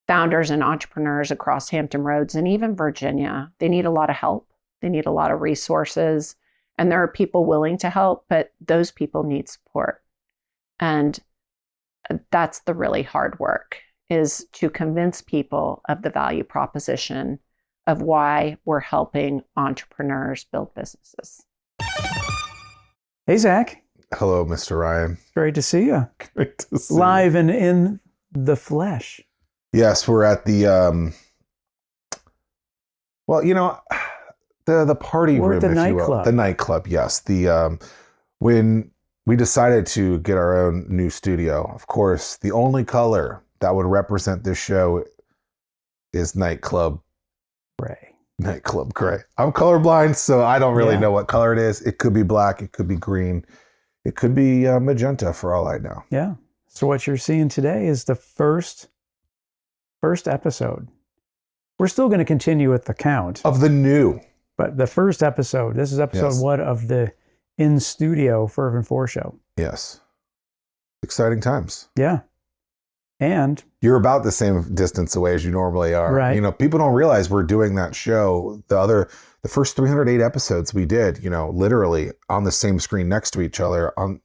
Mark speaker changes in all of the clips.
Speaker 1: founders and entrepreneurs across Hampton Roads and even Virginia. They need a lot of help. They need a lot of resources. And there are people willing to help, but those people need support. And that's the really hard work, is to convince people of the value proposition of why we're helping entrepreneurs build businesses.
Speaker 2: Hey, Zach.
Speaker 3: Hello, Mr. Ryan.
Speaker 2: Great to see you.
Speaker 3: Great to see
Speaker 2: Live and in the flesh.
Speaker 3: Yes, we're at the, the party
Speaker 2: We're
Speaker 3: room,
Speaker 2: at the
Speaker 3: if you will.
Speaker 2: nightclub.
Speaker 3: The nightclub, yes. When we decided to get our own new studio, of course, the only color that would represent this show is nightclub
Speaker 2: Gray.
Speaker 3: Nightclub gray. I'm colorblind, so I don't really know what color it is. It could be black. It could be green. It could be magenta for all I know.
Speaker 2: Yeah. So what you're seeing today is the first episode. We're still going to continue with the count.
Speaker 3: Of the new.
Speaker 2: But the first episode, this is episode 1 of the in-studio Fervent Four Show.
Speaker 3: Yes. Exciting times.
Speaker 2: Yeah. And
Speaker 3: you're about the same distance away as you normally are.
Speaker 2: Right.
Speaker 3: You know, people don't realize we're doing that show. The first 308 episodes we did, literally on the same screen next to each other on,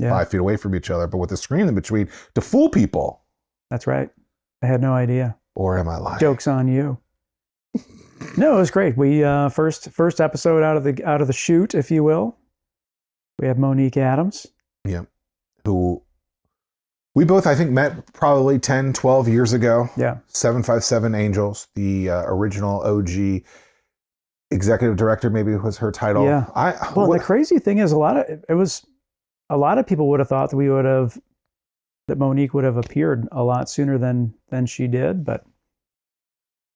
Speaker 3: 5 feet away from each other, but with a screen in between to fool people.
Speaker 2: That's right. I had no idea.
Speaker 3: Or am I lying?
Speaker 2: Joke's on you. No, it was great. We first episode out of the chute, if you will. We have Monique Adams.
Speaker 3: Yeah. Who we both, I think, met probably 10, 12 years ago.
Speaker 2: Yeah.
Speaker 3: 757 Angels, the original OG executive director, maybe was her title.
Speaker 2: Yeah. The crazy thing is a lot of people would have thought that Monique would have appeared a lot sooner than she did, but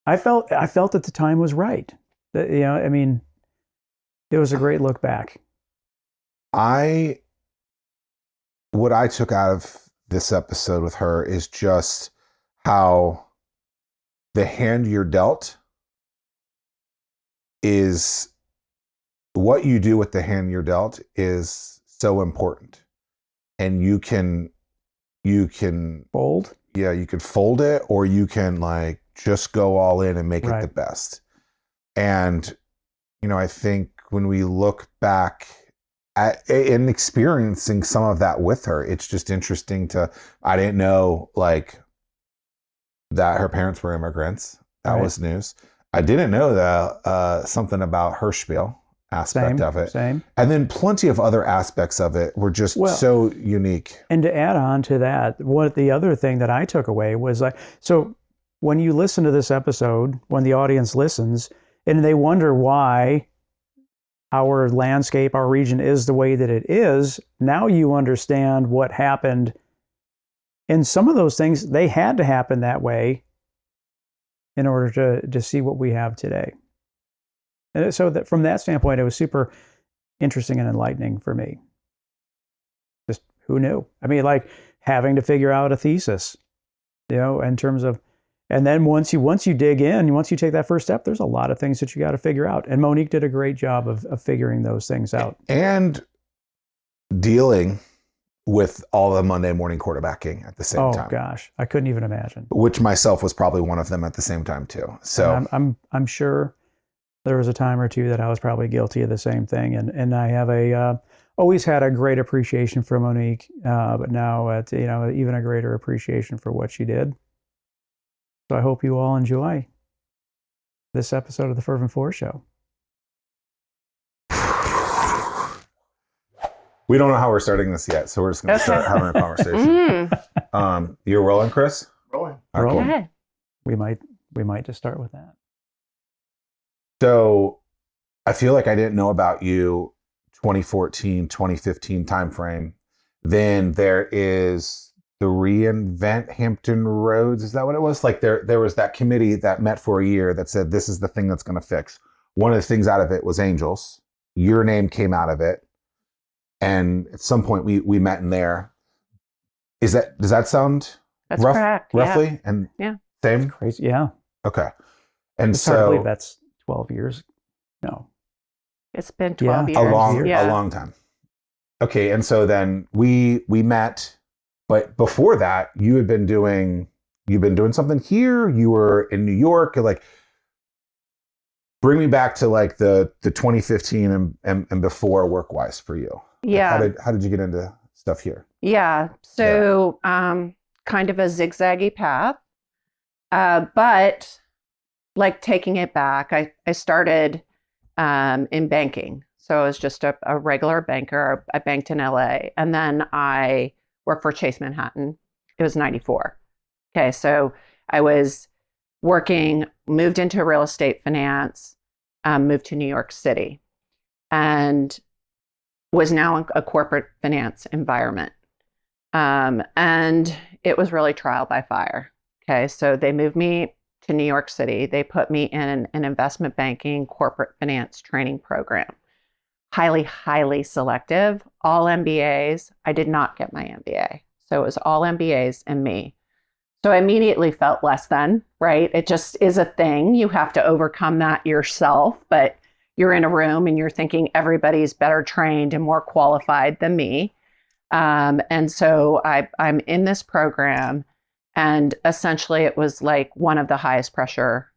Speaker 2: I felt that the time was right. That, it was a great look back.
Speaker 3: What I took out of this episode with her is just how the hand you're dealt is what you do with the hand you're dealt is so important. And you can
Speaker 2: fold.
Speaker 3: Yeah, you could fold it, or you can just go all in and make it the best. And, I think when we look back and experiencing some of that with her, it's just interesting I didn't know that her parents were immigrants. That was news. I didn't know that something about her spiel aspect of it.
Speaker 2: Same.
Speaker 3: And then plenty of other aspects of it were just so unique.
Speaker 2: And to add on to that, the other thing that I took away was so when you listen to this episode, when the audience listens and they wonder why our landscape, our region is the way that it is, now you understand what happened. And some of those things, they had to happen that way in order to see what we have today. And so that from that standpoint, it was super interesting and enlightening for me. Just who knew? I mean, having to figure out a thesis, in terms of, and then once you dig in, once you take that first step, there's a lot of things that you got to figure out. And Monique did a great job of figuring those things out.
Speaker 3: And dealing with all the Monday morning quarterbacking at the same time.
Speaker 2: Oh gosh, I couldn't even imagine.
Speaker 3: Which myself was probably one of them at the same time too. So
Speaker 2: I'm sure there was a time or two that I was probably guilty of the same thing. And I have always had a great appreciation for Monique, but now even a greater appreciation for what she did. So I hope you all enjoy this episode of the Fervent Four Show.
Speaker 3: We don't know how we're starting this yet, so we're just going to start having a conversation. You're rolling, Chris?
Speaker 1: Rolling.
Speaker 2: Rolling.
Speaker 1: Go ahead.
Speaker 2: We might just start with that.
Speaker 3: So I feel like I didn't know about you 2014, 2015 timeframe. Then there is the Reinvent Hampton Roads. Is that what it was? There was that committee that met for a year that said, this is the thing that's going to fix. One of the things out of it was Angels. Your name came out of it. And at some point we met in there. Does that sound
Speaker 1: That's correct.
Speaker 3: roughly?
Speaker 1: Yeah.
Speaker 3: And
Speaker 1: yeah.
Speaker 3: same?
Speaker 2: That's crazy. Yeah.
Speaker 3: Okay. And
Speaker 2: it's hard to believe that's 12 years. No.
Speaker 1: It's been 12 years.
Speaker 3: A long time. Okay. And so then we met But before that, you've been doing something here. You were in New York. Like, bring me back to like the 2015 and before work wise for you.
Speaker 1: Yeah.
Speaker 3: Like, how did you get into stuff here?
Speaker 1: Yeah. So kind of a zigzaggy path. But like taking it back, I started in banking. So I was just a regular banker. I banked in LA. And then I worked for Chase Manhattan. It was 94. Okay. So I was working, moved into real estate finance, moved to New York City, and was now in a corporate finance environment. And it was really trial by fire. Okay. So they moved me to New York City. They put me in an investment banking corporate finance training program. Highly, highly selective, all MBAs. I did not get my MBA. So it was all MBAs and me. So I immediately felt less than, right? It just is a thing. You have to overcome that yourself, but you're in a room and you're thinking everybody's better trained and more qualified than me. And so I'm in this program, and essentially it was like one of the highest pressure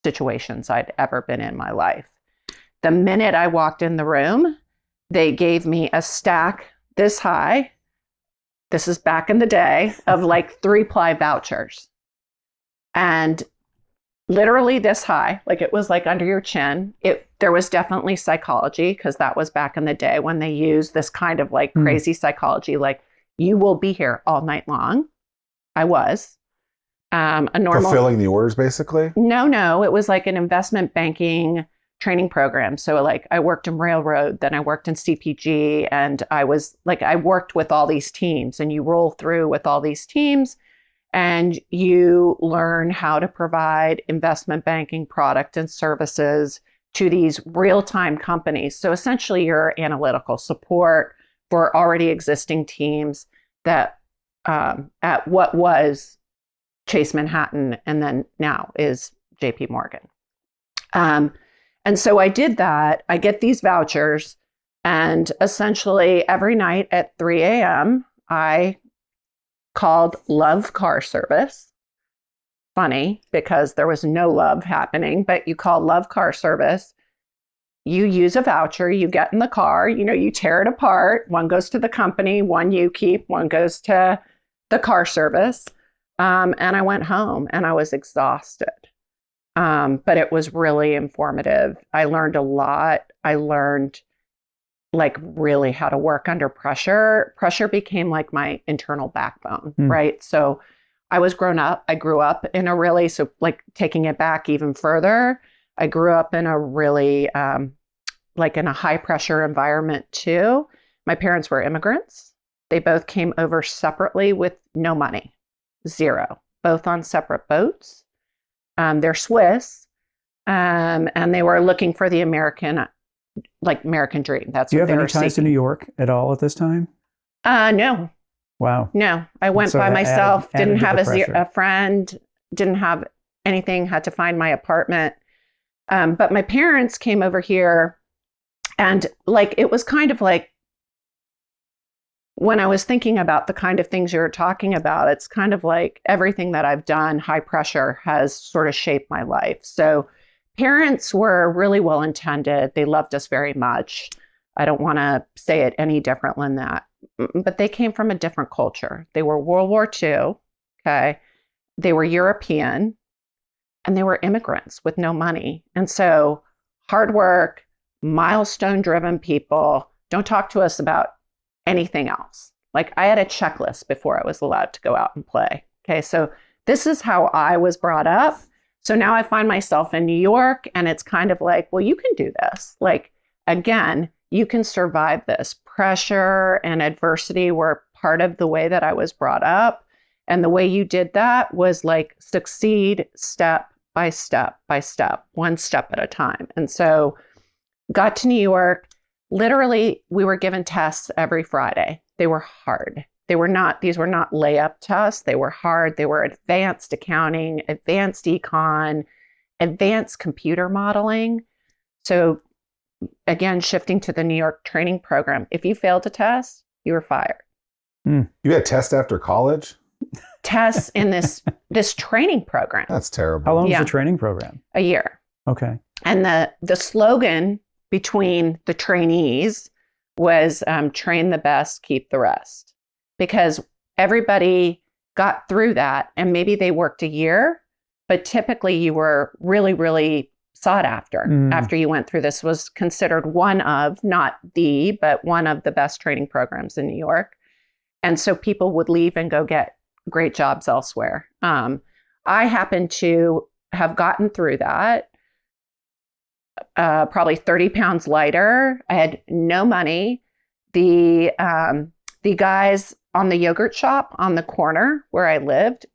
Speaker 1: situations I'd ever been in my life. The minute I walked in the room, they gave me a stack this high. This is back in the day, of like 3-ply vouchers. And literally this high, like it was like under your chin. There was definitely psychology, because that was back in the day when they used this kind of like crazy psychology, like you will be here all night long. I was a normal
Speaker 3: fulfilling the orders, basically.
Speaker 1: No, it was like an investment banking training program. So like I worked in railroad, then I worked in CPG, and I worked with all these teams, and you roll through with all these teams and you learn how to provide investment banking product and services to these real-time companies. So essentially you're analytical support for already existing teams that at what was Chase Manhattan and then now is JP Morgan. And so I did that. I get these vouchers, and essentially every night at 3 a.m., I called Love Car Service. Funny, because there was no love happening, but you call Love Car Service. You use a voucher, you get in the car, you tear it apart. One goes to the company, one you keep, one goes to the car service. And I went home and I was exhausted. But it was really informative. I learned a lot. I learned like really how to work under pressure. Pressure became like my internal backbone, right? So I grew up in a really, so like taking it back even further, I grew up in a really, like in a high pressure environment too. My parents were immigrants. They both came over separately with no money, zero, both on separate boats. They're Swiss, and they were looking for the American dream. That's
Speaker 2: Do you
Speaker 1: what
Speaker 2: have
Speaker 1: they
Speaker 2: any
Speaker 1: were
Speaker 2: ties to
Speaker 1: seeking.
Speaker 2: New York at all at this time?
Speaker 1: No,
Speaker 2: Wow.
Speaker 1: I went
Speaker 2: So
Speaker 1: by
Speaker 2: that
Speaker 1: myself.
Speaker 2: added
Speaker 1: Didn't
Speaker 2: to
Speaker 1: have
Speaker 2: the pressure.
Speaker 1: a friend. Didn't have anything. Had to find my apartment. But my parents came over here, and like it was kind of like when I was thinking about the kind of things you were talking about, it's kind of like everything that I've done, high pressure, has sort of shaped my life. So parents were really well intended. They loved us very much. I don't want to say it any different than that. But they came from a different culture. They were World War II. Okay. They were European, and they were immigrants with no money. And so hard work, milestone driven people. Don't talk to us about anything else. Like I had a checklist before I was allowed to go out and play. Okay. So this is how I was brought up. So now I find myself in New York, and it's kind of like, well, you can do this. Like, again, you can survive this. Pressure and adversity were part of the way that I was brought up. And the way you did that was like succeed step by step by step, one step at a time. And so got to New York. Literally, we were given tests every Friday. They were hard. These were not layup tests. They were hard. They were advanced accounting, advanced econ, advanced computer modeling. So again, shifting to the New York training program, if you failed a test, you were fired.
Speaker 3: You had a test after college?
Speaker 1: Tests in this training program.
Speaker 3: That's terrible.
Speaker 2: How long
Speaker 1: Yeah.
Speaker 2: was the training program?
Speaker 1: A year.
Speaker 2: Okay.
Speaker 1: And the slogan between the trainees was train the best, keep the rest. Because everybody got through that and maybe they worked a year, but typically you were really, really sought after after you went through this. Was considered one of, not the, but one of the best training programs in New York. And so people would leave and go get great jobs elsewhere. I happened to have gotten through that, probably 30 pounds lighter. I had no money. The guys on the yogurt shop on the corner where I lived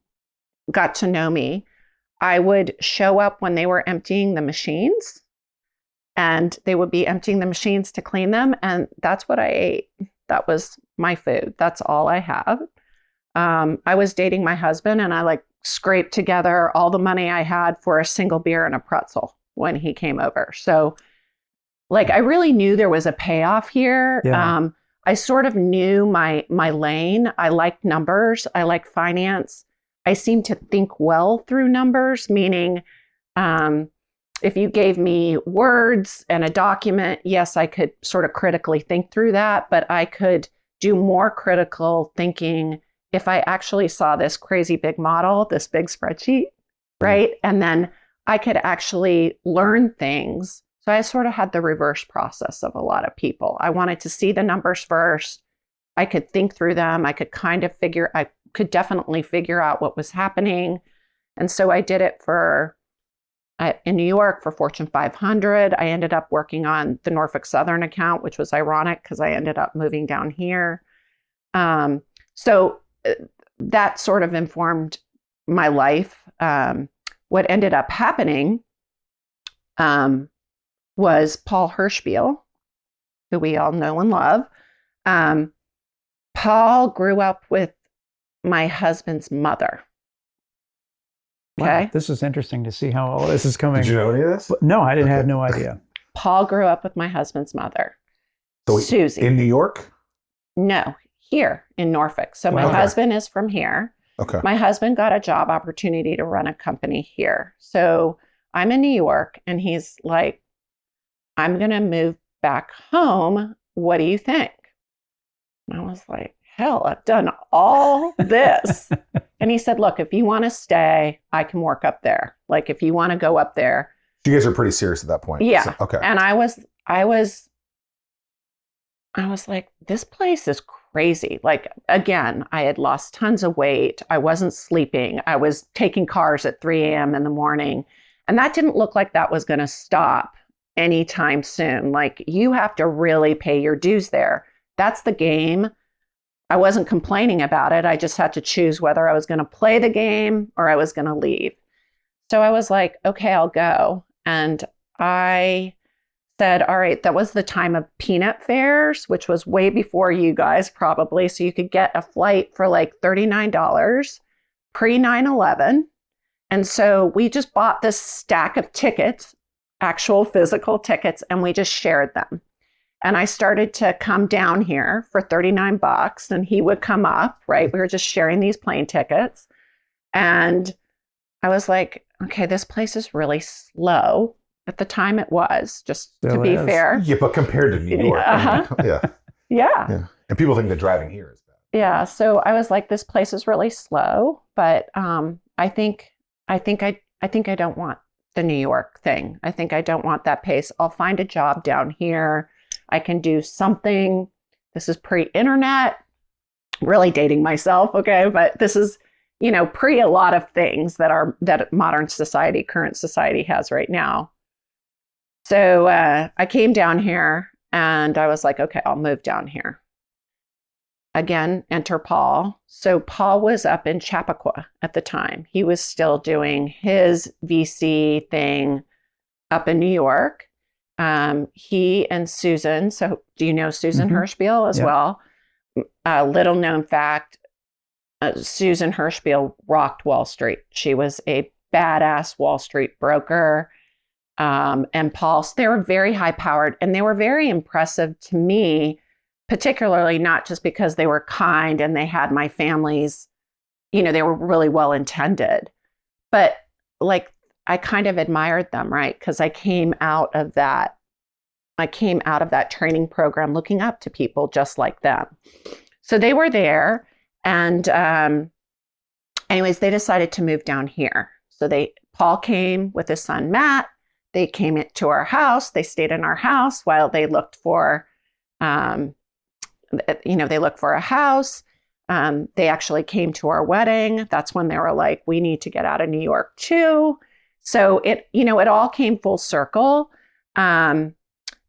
Speaker 1: got to know me. I would show up when they were emptying the machines, and they would be emptying the machines to clean them. And that's what I ate. That was my food. That's all I have. I was dating my husband, and I scraped together all the money I had for a single beer and a pretzel when he came over. So I really knew there was a payoff here.
Speaker 2: Yeah.
Speaker 1: I sort of knew my lane. I liked numbers. I liked finance. I seem to think well through numbers, meaning if you gave me words and a document, yes, I could sort of critically think through that, but I could do more critical thinking if I actually saw this crazy big model, this big spreadsheet, right? And then I could actually learn things. So I sort of had the reverse process of a lot of people. I wanted to see the numbers first. I could think through them. I could definitely figure out what was happening. And so I did it in New York for Fortune 500. I ended up working on the Norfolk Southern account, which was ironic because I ended up moving down here. So that sort of informed my life. What ended up happening was Paul Hirschbiel, who we all know and love. Paul grew up with my husband's mother. Okay.
Speaker 2: Wow, this is interesting to see how all this is coming.
Speaker 3: Did you know any of this?
Speaker 2: No, I didn't have no idea.
Speaker 1: Paul grew up with my husband's mother,
Speaker 3: So
Speaker 1: Susie.
Speaker 3: in New York?
Speaker 1: No, here in Norfolk. So my
Speaker 3: Okay.
Speaker 1: husband is from here.
Speaker 3: Okay.
Speaker 1: My husband got a job opportunity to run a company here. So I'm in New York, and he's like, I'm going to move back home. What do you think? And I was like, hell, I've done all this. And he said, look, if you want to stay, I can work up there. If you want to go up there.
Speaker 3: You guys are pretty serious at that point.
Speaker 1: Yeah.
Speaker 3: So, okay.
Speaker 1: And I was like, this place is crazy. Again, I had lost tons of weight. I wasn't sleeping. I was taking cars at 3 a.m. in the morning. And that didn't look like that was going to stop anytime soon. You have to really pay your dues there. That's the game. I wasn't complaining about it. I just had to choose whether I was going to play the game or I was going to leave. So I was like, okay, I'll go. And I said, all right, that was the time of peanut fares, which was way before you guys probably. So you could get a flight for $39 pre 9/11. And so we just bought this stack of tickets, actual physical tickets, and we just shared them. And I started to come down here for $39, and he would come up, right? We were just sharing these plane tickets. And I was like, okay, this place is really slow. At the time it was, just
Speaker 2: Still
Speaker 1: to be
Speaker 2: is.
Speaker 1: fair.
Speaker 3: Yeah, but compared to New York.
Speaker 1: Uh-huh.
Speaker 3: Yeah.
Speaker 1: Yeah.
Speaker 3: And people think that driving here is bad.
Speaker 1: Yeah. So I was like, this place is really slow, but I think I don't want the New York thing. I think I don't want that pace. I'll find a job down here. I can do something. This is pre-internet, really dating myself. Okay. But this is, pre a lot of things that modern society, current society has right now. So I came down here and I was like, okay, I'll move down here. Again, enter Paul. So Paul was up in Chappaqua at the time. He was still doing his VC thing up in New York. He and Susan, so do you know Susan Hirschbiel as well? A little known fact, Susan Hirschbiel rocked Wall Street. She was a badass Wall Street broker. And Paul, they were very high powered and they were very impressive to me particularly not just because they were kind and they had my family's, they were really well intended, but like I kind of admired them, right? Because I came out of that training program looking up to people just like them. So they were there, and anyways, they decided to move down here. So Paul came with his son Matt. They came into our house. They stayed in our house while they looked for, they looked for a house. They actually came to our wedding. That's when they were like, we need to get out of New York too. So it all came full circle. And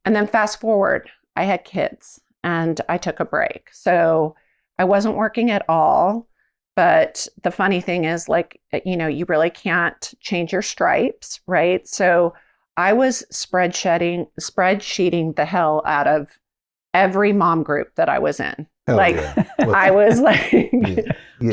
Speaker 1: then fast forward, I had kids and I took a break. So I wasn't working at all. But the funny thing is, like, you really can't change your stripes, right? So I was spreadsheeting the hell out of every mom group that I was in. I was like,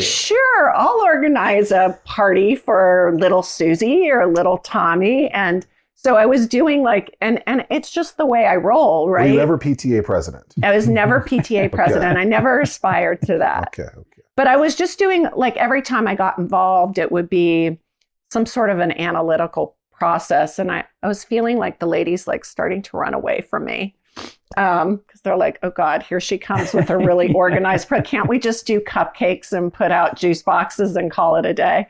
Speaker 1: sure, I'll organize a party for little Susie or little Tommy. And so I was doing and it's just the way I roll, right?
Speaker 3: Were you ever PTA president?
Speaker 1: I was never PTA president. Okay. I never aspired to that.
Speaker 3: Okay.
Speaker 1: But I was just doing, every time I got involved, it would be some sort of an analytical process. And I was feeling like the ladies starting to run away from me. Because they're like, oh God, here she comes with a really organized, can't we just do cupcakes and put out juice boxes and call it a day?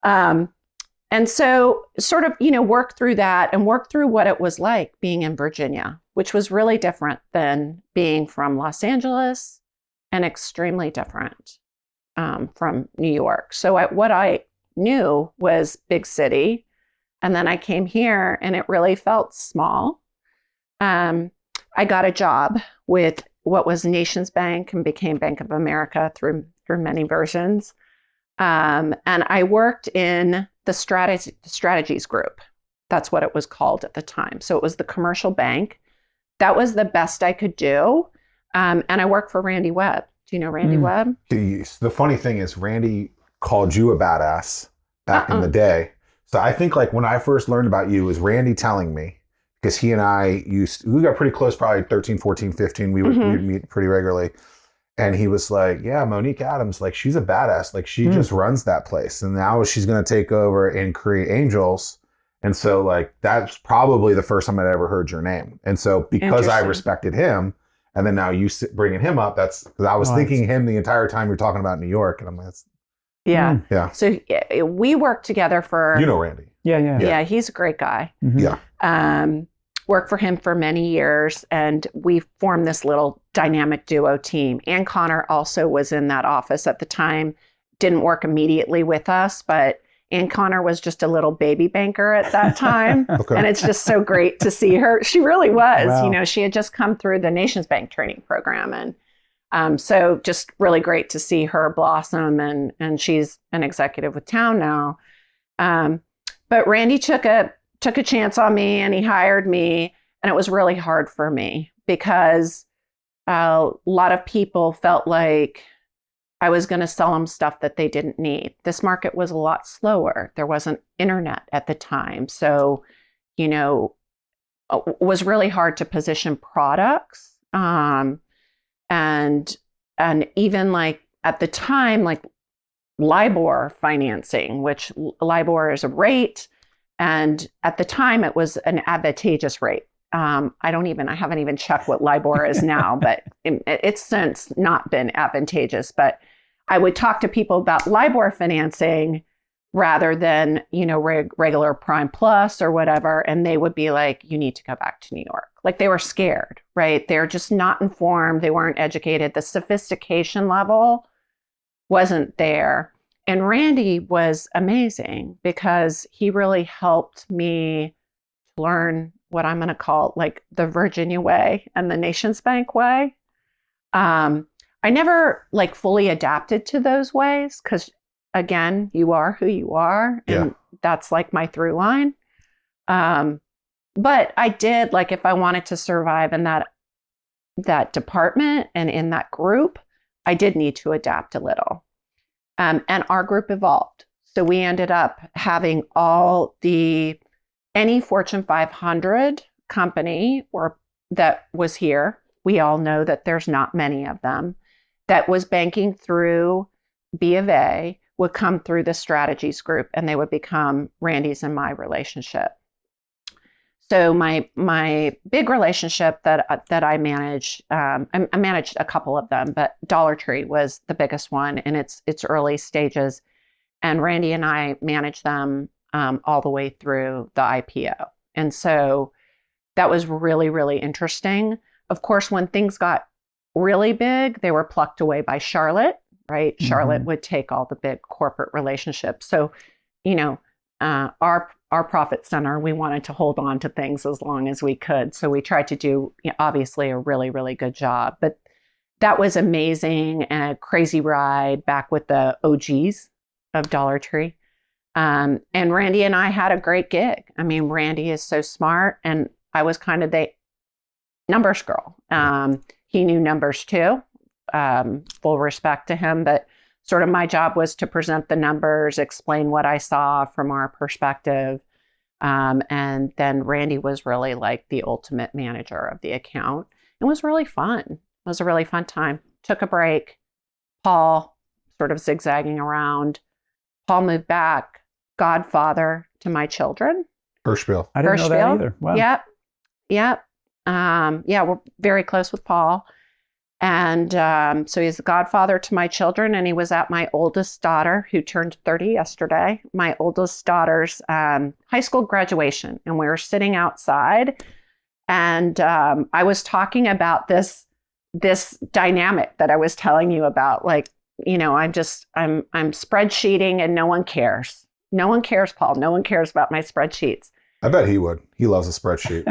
Speaker 1: And so sort of, work through that and work through what it was like being in Virginia, which was really different than being from Los Angeles and extremely different from New York. So what I knew was big city. And then I came here and it really felt small. I got a job with what was Nations Bank and became Bank of America through many versions. And I worked in the strategies group. That's what it was called at the time. So it was the commercial bank. That was the best I could do. And I worked for Randy Webb. Do you know Randy Webb?
Speaker 3: The funny thing is Randy called you a badass back in the day. So I think when I first learned about you was Randy telling me, because he and I we got pretty close, probably 13, 14, 15. We'd meet pretty regularly. And he was like, yeah, Monique Adams, she's a badass. She just runs that place. And now she's going to take over and create Angels. And so that's probably the first time I'd ever heard your name. And so because I respected him, and then now you bringing him up, that's because I was thinking him the entire time you're talking about New York. And I'm like,
Speaker 1: yeah. So we worked together for...
Speaker 3: You know Randy.
Speaker 1: Yeah, he's a great guy.
Speaker 2: Mm-hmm.
Speaker 3: Yeah.
Speaker 1: Worked for him for many years, and we formed this little dynamic duo team. Ann Connor also was in that office at the time, didn't work immediately with us, but Ann Connor was just a little baby banker at that time.
Speaker 3: Okay.
Speaker 1: And it's just so great to see her. She really was.
Speaker 2: Wow.
Speaker 1: She had just come through the Nations Bank training program. And so just really great to see her blossom. And she's an executive with Town now. But Randy took a chance on me and he hired me. And it was really hard for me because a lot of people felt like I was going to sell them stuff that they didn't need. This market was a lot slower. There wasn't internet at the time. So, it was really hard to position products. And even at the time, LIBOR financing, which LIBOR is a rate. And at the time it was an advantageous rate. I haven't even checked what LIBOR is now, but it's since not been advantageous. But I would talk to people about LIBOR financing rather than, regular Prime Plus or whatever. And they would be like, you need to go back to New York. They were scared, right? They're just not informed. They weren't educated. The sophistication level wasn't there. And Randy was amazing because he really helped me learn what I'm going to call the Virginia way and the Nations Bank way. I never fully adapted to those ways because, again, you are who you are. And that's my through line. But I did, if I wanted to survive in that department and in that group, I did need to adapt a little. And our group evolved. So we ended up having any Fortune 500 company that was here We all know that there's not many of them. That was banking through B of A, would come through the strategies group, and they would become Randy's and my relationship. So my big relationship that I managed, I managed a couple of them, but Dollar Tree was the biggest one in its early stages, and Randy and I managed them all the way through the IPO. And so that was really, really interesting. Of course, when things got really big, they were plucked away by Charlotte, right? Mm-hmm. Charlotte would take all the big corporate relationships. So, our profit center, we wanted to hold on to things as long as we could. So we tried to do, obviously, a really, really good job. But that was amazing and a crazy ride back with the OGs of Dollar Tree. And Randy and I had a great gig. I mean, Randy is so smart, and I was kind of the numbers girl. He knew numbers too. Full respect to him, but sort of my job was to present the numbers, explain what I saw from our perspective. And then Randy was really like the ultimate manager of the account. It was really fun. It was a really fun time. Took a break. Paul sort of zigzagging around. Paul moved back, godfather to my children.
Speaker 3: Hirschbill.
Speaker 2: I didn't know that either. Wow.
Speaker 1: Yep. Yeah, we're very close with Paul. And so he's the godfather to my children, and he was at my oldest daughter, who turned 30 yesterday, my oldest daughter's high school graduation. And we were sitting outside, and I was talking about this dynamic that I was telling you about. Like, I'm spreadsheeting, and no one cares. No one cares, Paul. No one cares about my spreadsheets.
Speaker 3: I bet he would. He loves a spreadsheet.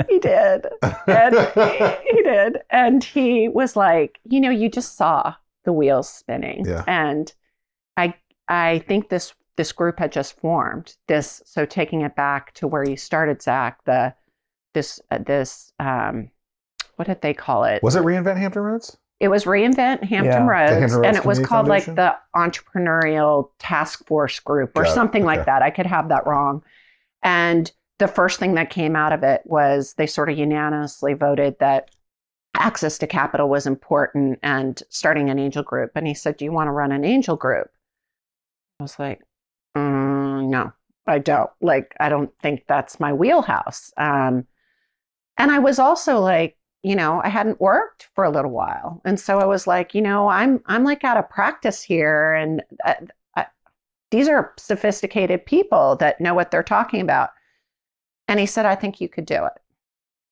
Speaker 1: He did. And he did. And he was like, you just saw the wheels spinning. Yeah. And I think this group had just formed. So taking it back to where you started, Zach, this what did they call it?
Speaker 3: Was it Reinvent Hampton Roads?
Speaker 1: It was Reinvent Hampton Roads,
Speaker 3: Hampton Roads,
Speaker 1: and it was called
Speaker 3: Foundation?
Speaker 1: like the Entrepreneurial Task Force Group or something like that. I could have that wrong. And the first thing that came out of it was they sort of unanimously voted that access to capital was important and starting an angel group. And he said, "Do you want to run an angel group?" I was like, no, I don't. I don't think that's my wheelhouse. And I was also like, I hadn't worked for a little while. And so I was like, I'm like out of practice here. And these are sophisticated people that know what they're talking about. And he said, "I think you could do it.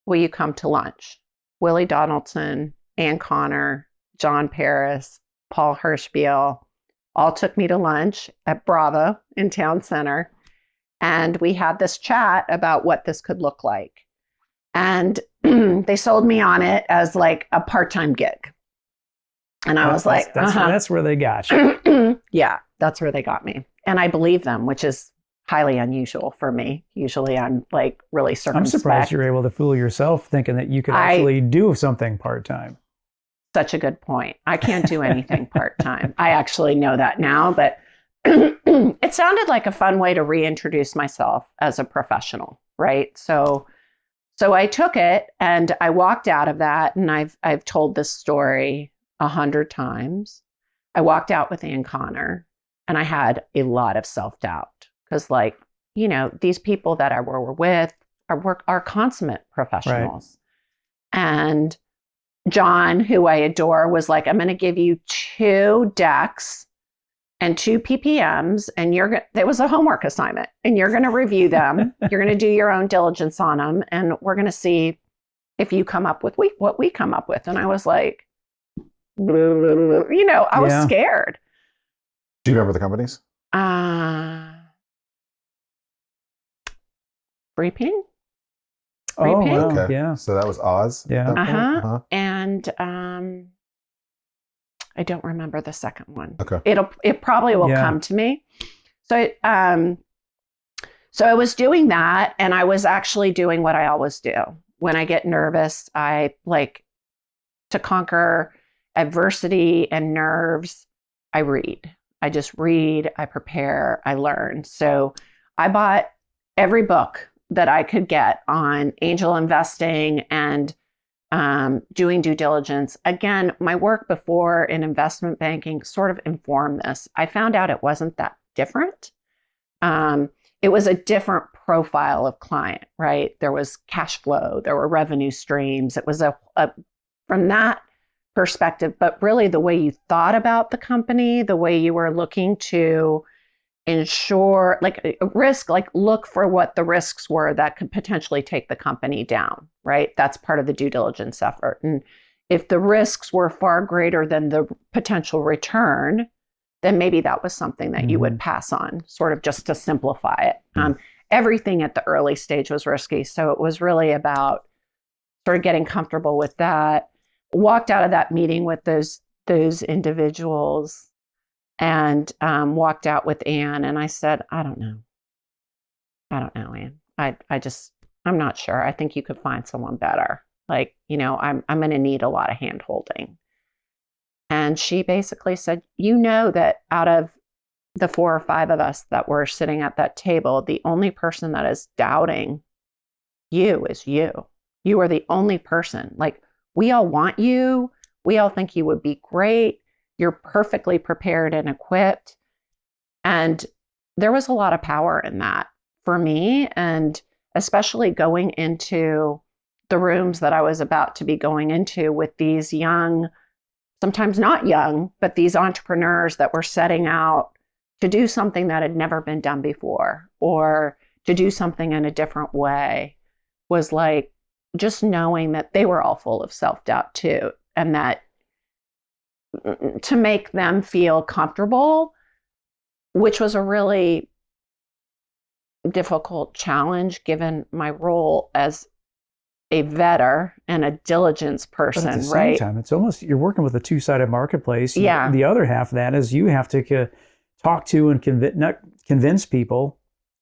Speaker 1: Will you come to lunch?" Willie Donaldson, Ann Connor, John Paris, Paul Hirschbill all took me to lunch at Bravo in Town Center. And we had this chat about what this could look like. And they sold me on it as like a part-time gig. And I was
Speaker 2: that's where they got you.
Speaker 1: Yeah, that's where they got me. And I believe them, which is highly unusual for me. Usually I'm like really circumspect.
Speaker 2: I'm surprised you're able to fool yourself thinking that you could actually do something part-time.
Speaker 1: Such a good point. I can't do anything part-time. I actually know that now, but it sounded like a fun way to reintroduce myself as a professional, right? So I took it and I walked out of that, and I've told this story 100 times. I walked out with Ann Connor, and I had a lot of self-doubt because, these people that I were with are consummate professionals. Right. And John, who I adore, was like, "I'm going to give you 2 decks and 2 PPMs, and it was a homework assignment, and you're going to review them. You're going to do your own diligence on them, and we're going to see if you come up with what we come up with." And I was like, I was scared.
Speaker 3: Do you remember the companies?
Speaker 1: Reaping.
Speaker 2: Oh, wow. Okay. Yeah.
Speaker 3: So that was Oz.
Speaker 2: Yeah.
Speaker 1: And I don't remember the second one.
Speaker 3: Okay.
Speaker 1: It probably will come to me. So so I was doing that, and I was actually doing what I always do. When I get nervous, I like to conquer adversity and nerves. I read. I just read, I prepare, I learn. So I bought every book that I could get on angel investing and doing due diligence. Again, my work before in investment banking sort of informed this. I found out it wasn't that different. It was a different profile of client, right? There was cash flow, there were revenue streams. It was a from that perspective, but really the way you thought about the company, the way you were looking to ensure like a risk, like look for what the risks were that could potentially take the company down, right? That's part of the due diligence effort. And if the risks were far greater than the potential return, then maybe that was something that you would pass on, sort of just to simplify it. Everything at the early stage was risky. So it was really about sort of getting comfortable with that. Walked out of that meeting with those individuals and walked out with Anne. And I said, I don't know, Anne. I'm not sure. I think you could find someone better. Like, I'm going to need a lot of hand holding. And she basically said, that out of the 4 or 5 of us that were sitting at that table, the only person that is doubting you is you. You are the only person. Like, we all want you. We all think you would be great. You're perfectly prepared and equipped. And there was a lot of power in that for me. And especially going into the rooms that I was about to be going into with these young, sometimes not young, but these entrepreneurs that were setting out to do something that had never been done before or to do something in a different way, was like just knowing that they were all full of self-doubt too. And that to make them feel comfortable, which was a really difficult challenge given my role as a vetter and a diligence person,
Speaker 2: but at the
Speaker 1: right?
Speaker 2: same time, it's almost, you're working with a two-sided marketplace.
Speaker 1: Yeah.
Speaker 2: The other half of that is you have to talk to and convince people,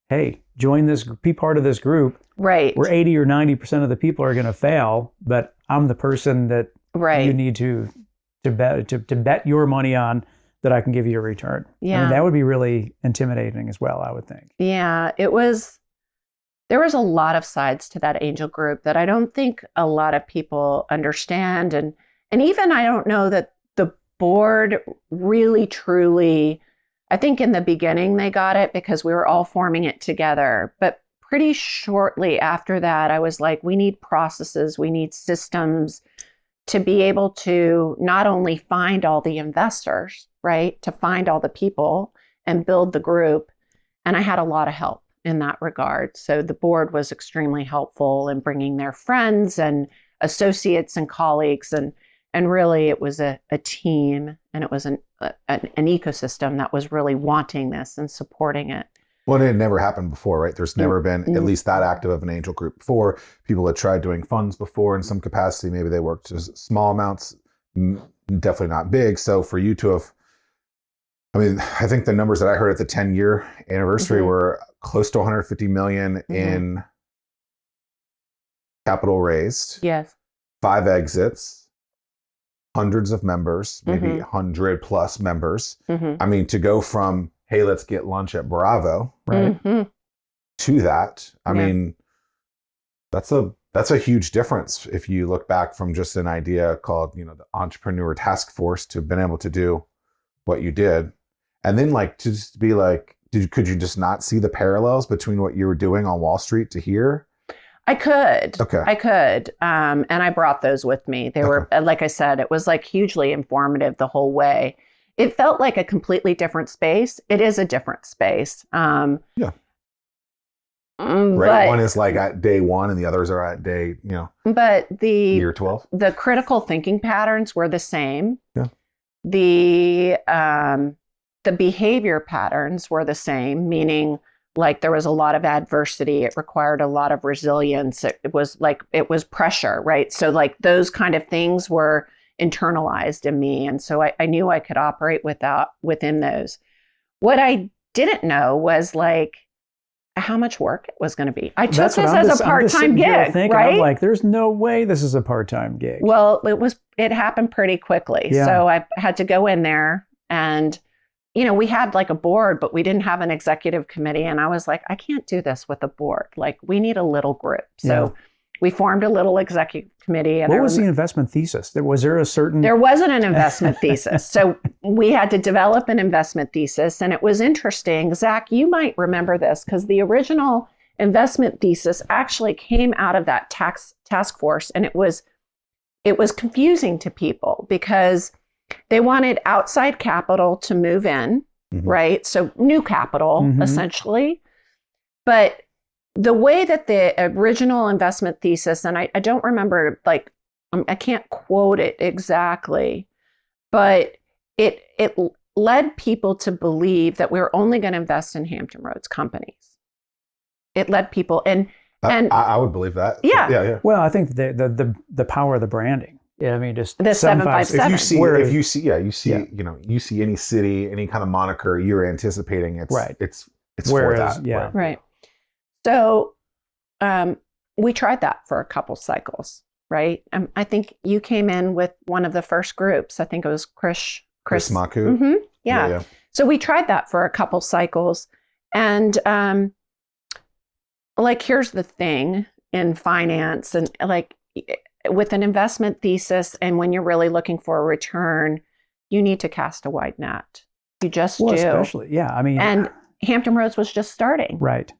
Speaker 2: hey, join this, be part of this group.
Speaker 1: Right.
Speaker 2: Where 80 or 90% of the people are going to fail, but I'm the person that you need to bet your money on, that I can give you a return.
Speaker 1: Yeah.
Speaker 2: I mean, that would be really intimidating as well, I would think.
Speaker 1: Yeah, there was a lot of sides to that angel group that I don't think a lot of people understand. And even I don't know that the board really truly, I think in the beginning they got it because we were all forming it together. But pretty shortly after that, I was like, we need processes, we need systems to be able to not only find all the investors, right, to find all the people and build the group. And I had a lot of help in that regard. So the board was extremely helpful in bringing their friends and associates and colleagues. And really it was a team, and it was an ecosystem that was really wanting this and supporting it.
Speaker 3: Well, it had never happened before, right? There's never been at least that active of an angel group before. People had tried doing funds before in some capacity. Maybe they worked just small amounts, definitely not big. So for you to have, I mean, I think the numbers that I heard at the 10-year anniversary were close to 150 million in capital raised.
Speaker 1: Yes.
Speaker 3: 5 exits, hundreds of members, maybe 100 plus members. I mean, to go from, hey, let's get lunch at Bravo, right, to that, I mean, that's a huge difference if you look back from just an idea called, the Entrepreneur Task Force to been able to do what you did. And then like to just be like, could you just not see the parallels between what you were doing on Wall Street to here?
Speaker 1: I could.
Speaker 3: Okay.
Speaker 1: I could. And I brought those with me. They were, like I said, it was like hugely informative the whole way. It felt like a completely different space. It is a different space.
Speaker 3: Right.
Speaker 1: But
Speaker 3: one is like at day 1 and the others are at day,
Speaker 1: but
Speaker 3: year 12.
Speaker 1: The critical thinking patterns were the same.
Speaker 3: Yeah.
Speaker 1: The behavior patterns were the same, meaning like there was a lot of adversity. It required a lot of resilience. It was pressure, right? So like those kind of things were internalized in me. And so I knew I could operate within those. What I didn't know was like how much work it was going to be. I took this as a part-time gig, right?
Speaker 2: I'm like, there's no way this is a part-time gig.
Speaker 1: Well, it happened pretty quickly. Yeah. So I had to go in there and, we had like a board, but we didn't have an executive committee. And I was like, I can't do this with a board. Like we need a little group. So We formed a little executive committee. And
Speaker 2: what was the investment thesis? Was there a certain...
Speaker 1: There wasn't an investment thesis. So we had to develop an investment thesis. And it was interesting. Zach, you might remember this because the original investment thesis actually came out of that task force. And it was confusing to people because they wanted outside capital to move in, right? So new capital, essentially. But the way that the original investment thesis, and I don't remember, like, I can't quote it exactly, but it led people to believe that we were only going to invest in Hampton Roads companies. It led people, and
Speaker 3: I would believe that.
Speaker 1: Yeah.
Speaker 2: Well, I think the power of the branding. Yeah, I mean, just
Speaker 1: the 757.
Speaker 3: You see any city, any kind of moniker you're anticipating, it's
Speaker 2: right.
Speaker 3: It's for that.
Speaker 2: Yeah.
Speaker 1: Right. So we tried that for a couple cycles, right? I think you came in with one of the first groups. I think it was Chris
Speaker 3: Maku.
Speaker 1: Mm-hmm. Yeah. So we tried that for a couple cycles. And like, here's the thing in finance, and like with an investment thesis, and when you're really looking for a return, you need to cast a wide net. You just do.
Speaker 2: Especially, yeah. I mean,
Speaker 1: and Hampton Roads was just starting.
Speaker 2: Right.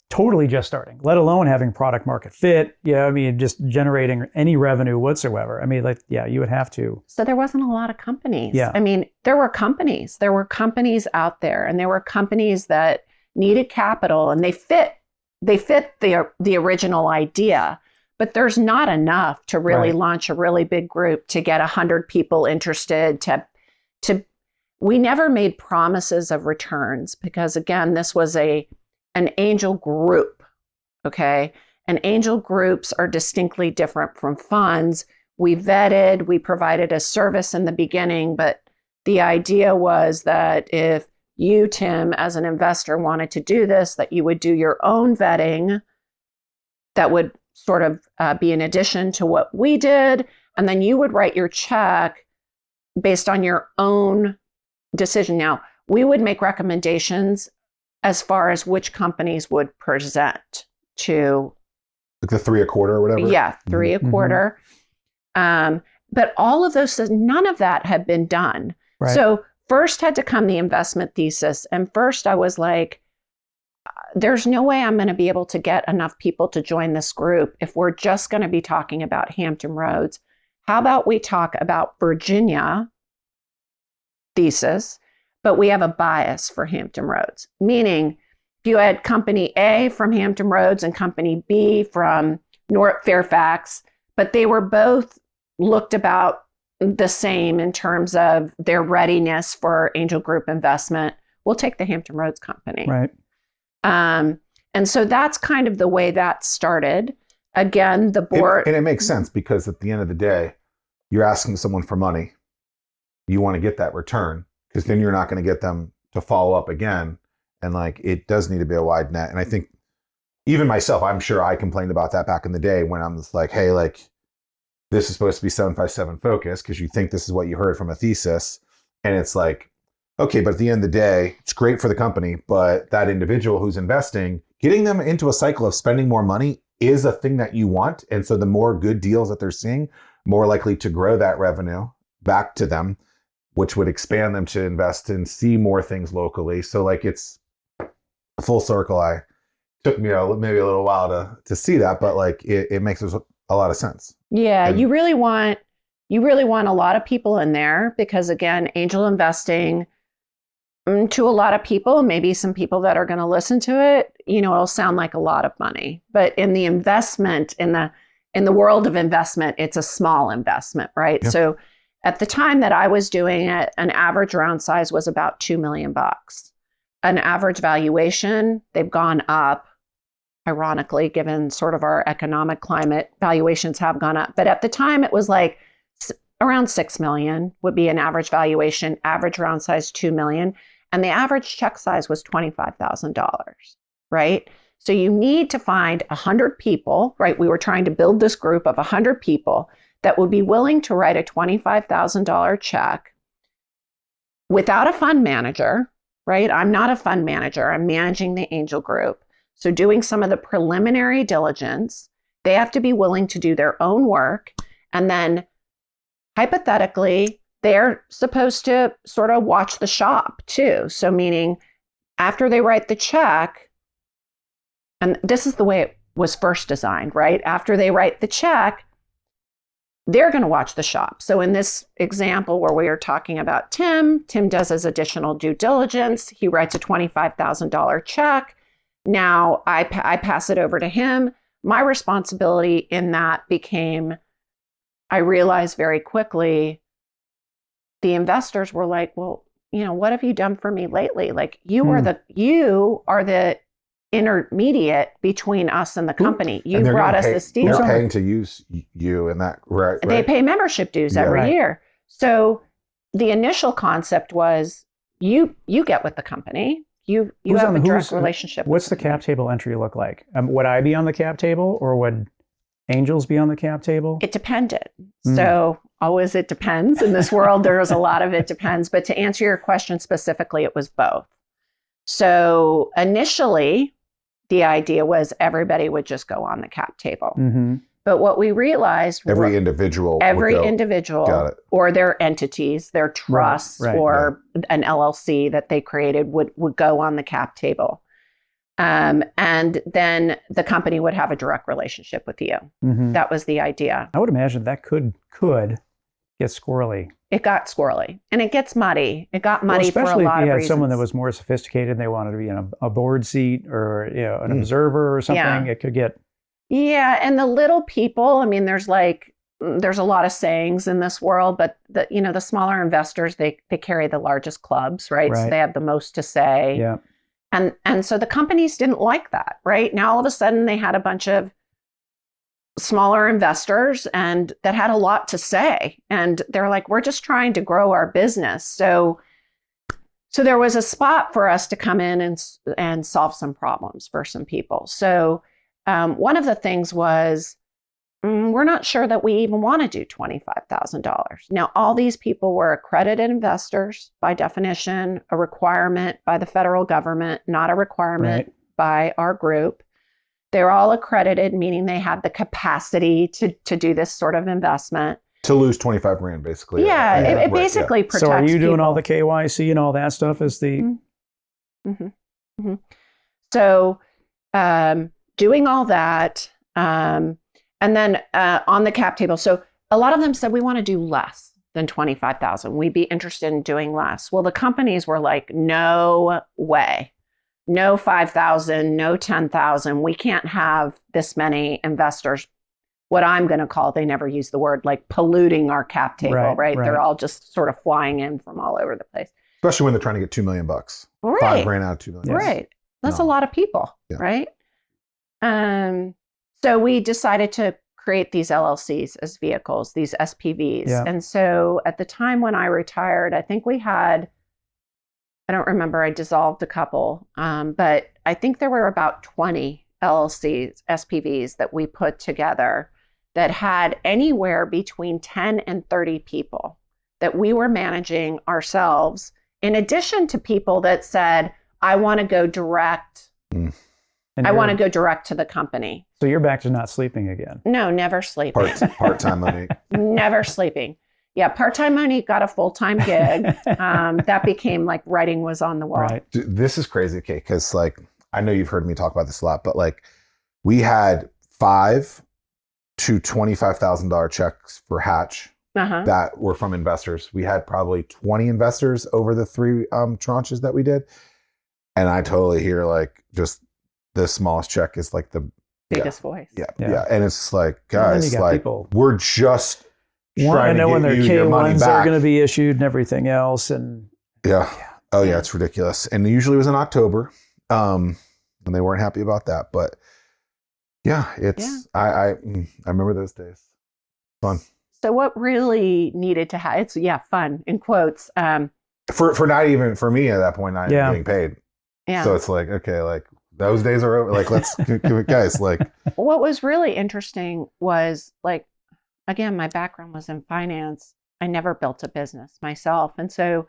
Speaker 2: Totally just starting, let alone having product market fit. Yeah, I mean, just generating any revenue whatsoever. I mean, like, yeah, you would have to.
Speaker 1: So there wasn't a lot of companies.
Speaker 2: Yeah.
Speaker 1: I mean, there were companies. There were companies out there, and there were companies that needed capital, and they fit the original idea. But there's not enough to really launch a really big group to get 100 people interested. We never made promises of returns because, again, this was an angel group, okay? And angel groups are distinctly different from funds. We vetted, we provided a service in the beginning, but the idea was that if you, Tim, as an investor wanted to do this, that you would do your own vetting that would sort of be in addition to what we did, and then you would write your check based on your own decision. Now, we would make recommendations as far as which companies would present to,
Speaker 3: like the 3 a quarter or whatever.
Speaker 1: Yeah, 3 a quarter. But all of those, none of that had been done.
Speaker 2: Right.
Speaker 1: So first had to come the investment thesis. And first I was like, there's no way I'm going to be able to get enough people to join this group if we're just going to be talking about Hampton Roads. How about we talk about Virginia thesis, but we have a bias for Hampton Roads? Meaning, if you had company A from Hampton Roads and company B from North Fairfax, but they were both looked about the same in terms of their readiness for angel group investment, we'll take the Hampton Roads company.
Speaker 2: Right.
Speaker 1: And so that's kind of the way that started. Again, the board...
Speaker 3: And it makes sense because at the end of the day, you're asking someone for money. You want to get that return, because then you're not going to get them to follow up again. And like, it does need to be a wide net. And I think even myself, I'm sure I complained about that back in the day when I'm just like, hey, like, this is supposed to be 757 focus because you think this is what you heard from a thesis. And it's like, okay, but at the end of the day, it's great for the company, but that individual who's investing, getting them into a cycle of spending more money is a thing that you want. And so the more good deals that they're seeing, more likely to grow that revenue back to them, which would expand them to invest and see more things locally. So like, it's a full circle. Took me maybe a little while to see that, but like it makes a lot of sense.
Speaker 1: Yeah, and you really want a lot of people in there because, again, angel investing to a lot of people, maybe some people that are going to listen to it, it'll sound like a lot of money, but in the investment, in the world of investment, it's a small investment, right? Yeah. So at the time that I was doing it, an average round size was about $2 million. An average valuation, they've gone up. Ironically, given sort of our economic climate, valuations have gone up. But at the time, it was like around 6 million would be an average valuation, average round size 2 million. And the average check size was $25,000, right? So you need to find 100 people, right? We were trying to build this group of 100 people that would be willing to write a $25,000 check without a fund manager, right? I'm not a fund manager. I'm managing the angel group. So doing some of the preliminary diligence, they have to be willing to do their own work. And then hypothetically, they're supposed to sort of watch the shop too. So meaning after they write the check, and this is the way it was first designed, right? After they write the check, they're going to watch the shop. So in this example where we are talking about Tim does his additional due diligence. He writes a $25,000 check. Now I pass it over to him. My responsibility in that became, I realized very quickly, the investors were like, well, what have you done for me lately? Like you are the intermediate between us and the company. You brought us this deal.
Speaker 3: They're paying to use you in that, right?
Speaker 1: They pay membership dues every year. So the initial concept was you get with the company. You have a direct relationship.
Speaker 2: What's the cap table entry look like? Would I be on the cap table or would angels be on the cap table?
Speaker 1: It depended. So always it depends. In this world, there's a lot of it depends. But to answer your question specifically, it was both. So initially, the idea was everybody would just go on the cap table. Mm-hmm. But what we realized
Speaker 3: every individual
Speaker 1: or their entities, their trusts or an LLC that they created would go on the cap table. And then the company would have a direct relationship with you. Mm-hmm. That was the idea.
Speaker 2: I would imagine that could get squirrely.
Speaker 1: It got squirrely and it gets muddy. It got muddy for a lot of reasons.
Speaker 2: Especially if you had someone that was more sophisticated and they wanted to be in a board seat or an observer or something. It could get...
Speaker 1: Yeah, and the little people, I mean, there's a lot of sayings in this world, but the smaller investors, they carry the largest clubs, right? So they have the most to say.
Speaker 2: Yeah.
Speaker 1: And so the companies didn't like that, right? Now all of a sudden they had a bunch of smaller investors and that had a lot to say. And they're like, we're just trying to grow our business. So there was a spot for us to come in and solve some problems for some people. So one of the things was, we're not sure that we even want to do $25,000. Now, all these people were accredited investors by definition, a requirement by the federal government, not a requirement by our group. They're all accredited, meaning they have the capacity to do this sort of investment.
Speaker 3: To lose 25 grand, basically.
Speaker 1: Yeah, it basically protects people.
Speaker 2: So are you doing all the KYC and all that stuff as the...
Speaker 1: Mm-hmm. Mm-hmm. So doing all that, and then on the cap table. So a lot of them said, we want to do less than 25,000. We'd be interested in doing less. Well, the companies were like, no way. No 5,000, no 10,000. We can't have this many investors. What I'm going to call, they never use the word, like polluting our cap table, right? They're all just sort of flying in from all over the place.
Speaker 3: Especially when they're trying to get $2 million.
Speaker 1: Right.
Speaker 3: 5 grand out of $2 million.
Speaker 1: Right. That's a lot of people, right? So we decided to create these LLCs as vehicles, these SPVs. Yeah. And so at the time when I retired, I think we had, I don't remember, I dissolved a couple, but I think there were about 20 LLCs, SPVs that we put together that had anywhere between 10 and 30 people that we were managing ourselves, in addition to people that said, I want to go direct. I want to go direct to the company.
Speaker 2: So you're back to not sleeping again?
Speaker 1: No, never sleeping.
Speaker 3: Part-time Monique.
Speaker 1: Never sleeping. Yeah, part-time Monique got a full-time gig. That became like writing was on the wall.
Speaker 3: Right. Dude, this is crazy, okay, because like, I know you've heard me talk about this a lot, but like we had 5 to $25,000 checks for Hatch that were from investors. We had probably 20 investors over the 3 tranches that we did. And I totally hear like just the smallest check is like the
Speaker 1: biggest voice.
Speaker 3: Yeah. And it's like, guys, like we're just trying to
Speaker 2: when
Speaker 3: get
Speaker 2: their
Speaker 3: your money
Speaker 2: K1s
Speaker 3: back.
Speaker 2: are going to be issued and everything else. And
Speaker 3: it's ridiculous. And usually it was in October. And they weren't happy about that. But I remember those days. Fun.
Speaker 1: So what really needed to happen, it's fun in quotes.
Speaker 3: For not even, for me at that point, not even getting paid. Yeah. So it's like, okay, like those days are over. Like, let's, guys, like.
Speaker 1: What was really interesting was like, again, my background was in finance. I never built a business myself. And so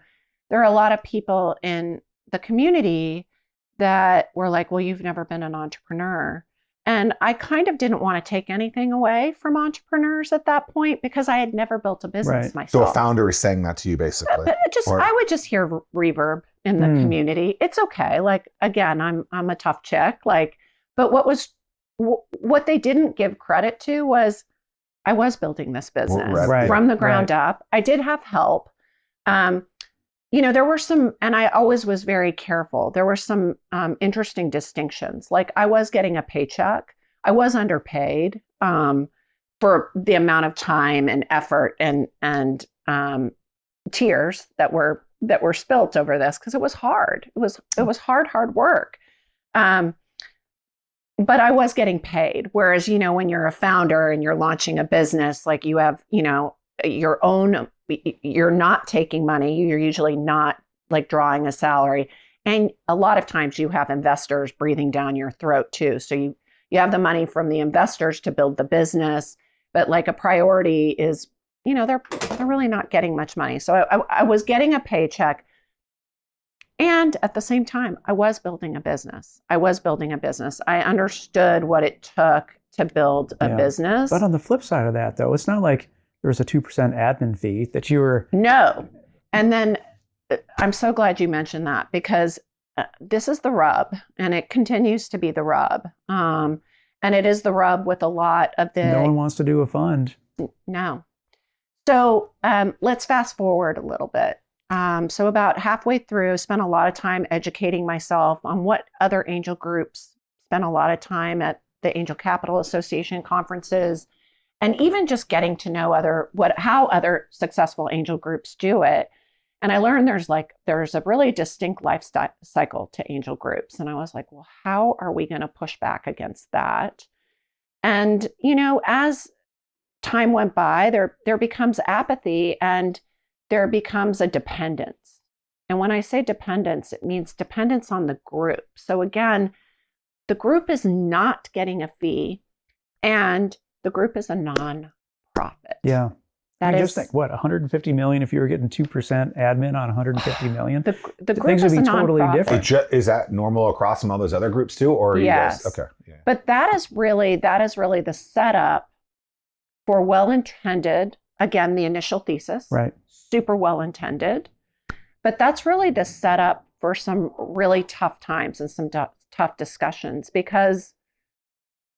Speaker 1: there are a lot of people in the community that were like, well, you've never been an entrepreneur. And I kind of didn't want to take anything away from entrepreneurs at that point because I had never built a business
Speaker 2: Right.
Speaker 1: myself.
Speaker 3: So a founder is saying that to you, basically.
Speaker 1: But I would just hear reverb in the community. It's okay. Like, again, I'm a tough chick. Like, but what they didn't give credit to was I was building this business from the ground up. I did have help. There were some, and I always was very careful. There were some interesting distinctions. Like I was getting a paycheck. I was underpaid for the amount of time and effort and tears that were spilt over this because it was hard. It was hard work. But I was getting paid. Whereas, when you're a founder and you're launching a business, like you have, your own, you're not taking money. You're usually not like drawing a salary. And a lot of times you have investors breathing down your throat too. So you have the money from the investors to build the business, but like a priority is, they're really not getting much money. So I was getting a paycheck. And at the same time, I was building a business. I understood what it took to build a business.
Speaker 2: But on the flip side of that, though, it's not like there was a 2% admin fee that you were...
Speaker 1: No. And then I'm so glad you mentioned that because this is the rub, and it continues to be the rub. And it is the rub with a lot of the...
Speaker 2: No one wants to do a fund.
Speaker 1: No. So let's fast forward a little bit. So about halfway through, spent a lot of time educating myself on what other angel groups, spent a lot of time at the Angel Capital Association conferences, and even just getting to know how other successful angel groups do it. And I learned there's a really distinct life cycle to angel groups. And I was like, well, how are we going to push back against that? And, as time went by, there becomes apathy and there becomes a dependence. And when I say dependence, it means dependence on the group. So again, the group is not getting a fee and the group is a non-profit.
Speaker 2: Yeah.
Speaker 1: That is
Speaker 2: just think, what, 150 million if you were getting 2% admin on 150 million?
Speaker 1: The group
Speaker 2: things
Speaker 1: is
Speaker 2: would be
Speaker 1: a
Speaker 2: totally
Speaker 1: non-profit.
Speaker 2: different.
Speaker 3: Is that normal across some of those other groups too? Or are
Speaker 1: Yes.
Speaker 3: you guys? Okay. Yeah.
Speaker 1: But that is really the setup for well-intended, again, the initial thesis.
Speaker 2: Right.
Speaker 1: Super well-intended. But that's really the setup for some really tough times and some tough discussions because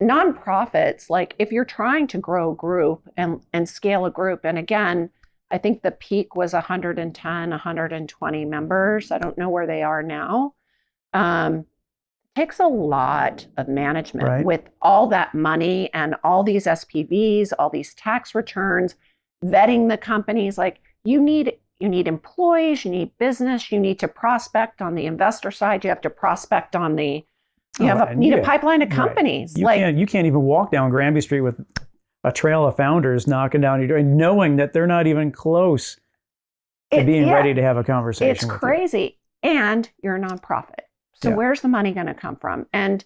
Speaker 1: nonprofits, like if you're trying to grow a group and scale a group, and again, I think the peak was 110, 120 members. I don't know where they are now. Takes a lot of management with all that money and all these SPVs, all these tax returns, vetting the companies. Like you need employees, you need business, you need to prospect on the investor side, you have to prospect on the need a pipeline of companies.
Speaker 2: Right. You can't even walk down Granby Street with a trail of founders knocking down your door and knowing that they're not even close to being ready to have a conversation.
Speaker 1: It's crazy. And you're a nonprofit. So where's the money going to come from? And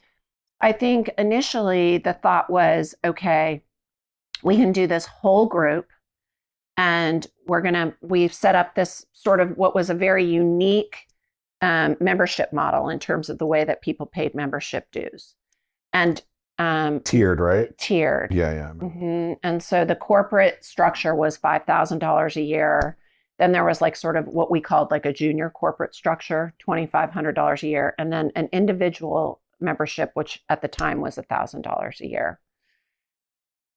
Speaker 1: I think initially the thought was, okay, we can do this whole group and we've set up this sort of what was a very unique membership model in terms of the way that people paid membership dues. And
Speaker 3: tiered, right?
Speaker 1: Tiered.
Speaker 3: Yeah.
Speaker 1: Mm-hmm. And so the corporate structure was $5,000 a year. Then there was like sort of what we called like a junior corporate structure, $2,500 a year. And then an individual membership, which at the time was $1,000 a year.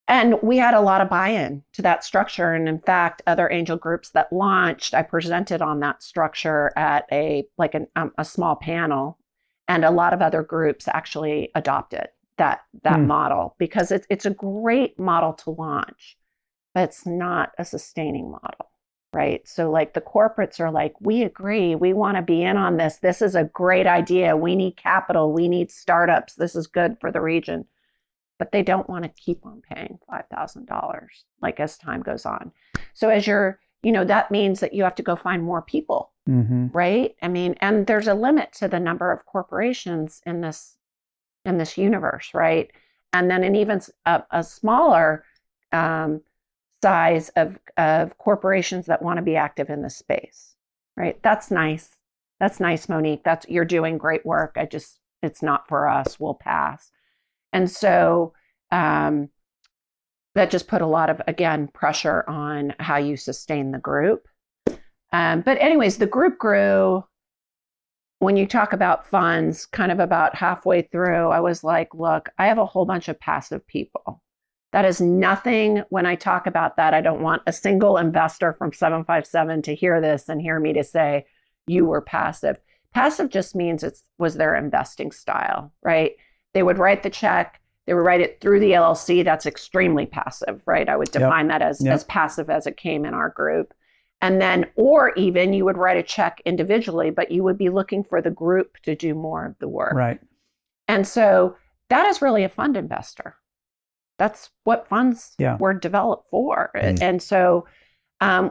Speaker 1: And we had a lot of buy-in to that structure. And in fact, other angel groups that launched, I presented on that structure at a small panel. And a lot of other groups actually adopted that model because it's a great model to launch, but it's not a sustaining model. Right. So like the corporates are like, we agree. We want to be in on this. This is a great idea. We need capital. We need startups. This is good for the region. But they don't want to keep on paying $5,000 like as time goes on. So as that means that you have to go find more people.
Speaker 2: Mm-hmm.
Speaker 1: Right. I mean, and there's a limit to the number of corporations in this universe. Right. And then an even a smaller size of corporations that want to be active in this space, right? That's nice. that's nice, Monique. You're doing great work. It's not for us. We'll pass. And so that just put a lot of, again, pressure on how you sustain the group. But anyways, the group grew. When you talk about funds, kind of about halfway through, I was like, look, I have a whole bunch of passive people. That is nothing. When I talk about that, I don't want a single investor from 757 to hear this and hear me to say, you were passive. Passive just means it was their investing style, right? They would write the check. They would write it through the LLC. That's extremely passive, right? I would define that as passive as it came in our group. And then, or even you would write a check individually, but you would be looking for the group to do more of the work.
Speaker 2: Right.
Speaker 1: And so that is really a fund investor. That's what funds were developed for. And so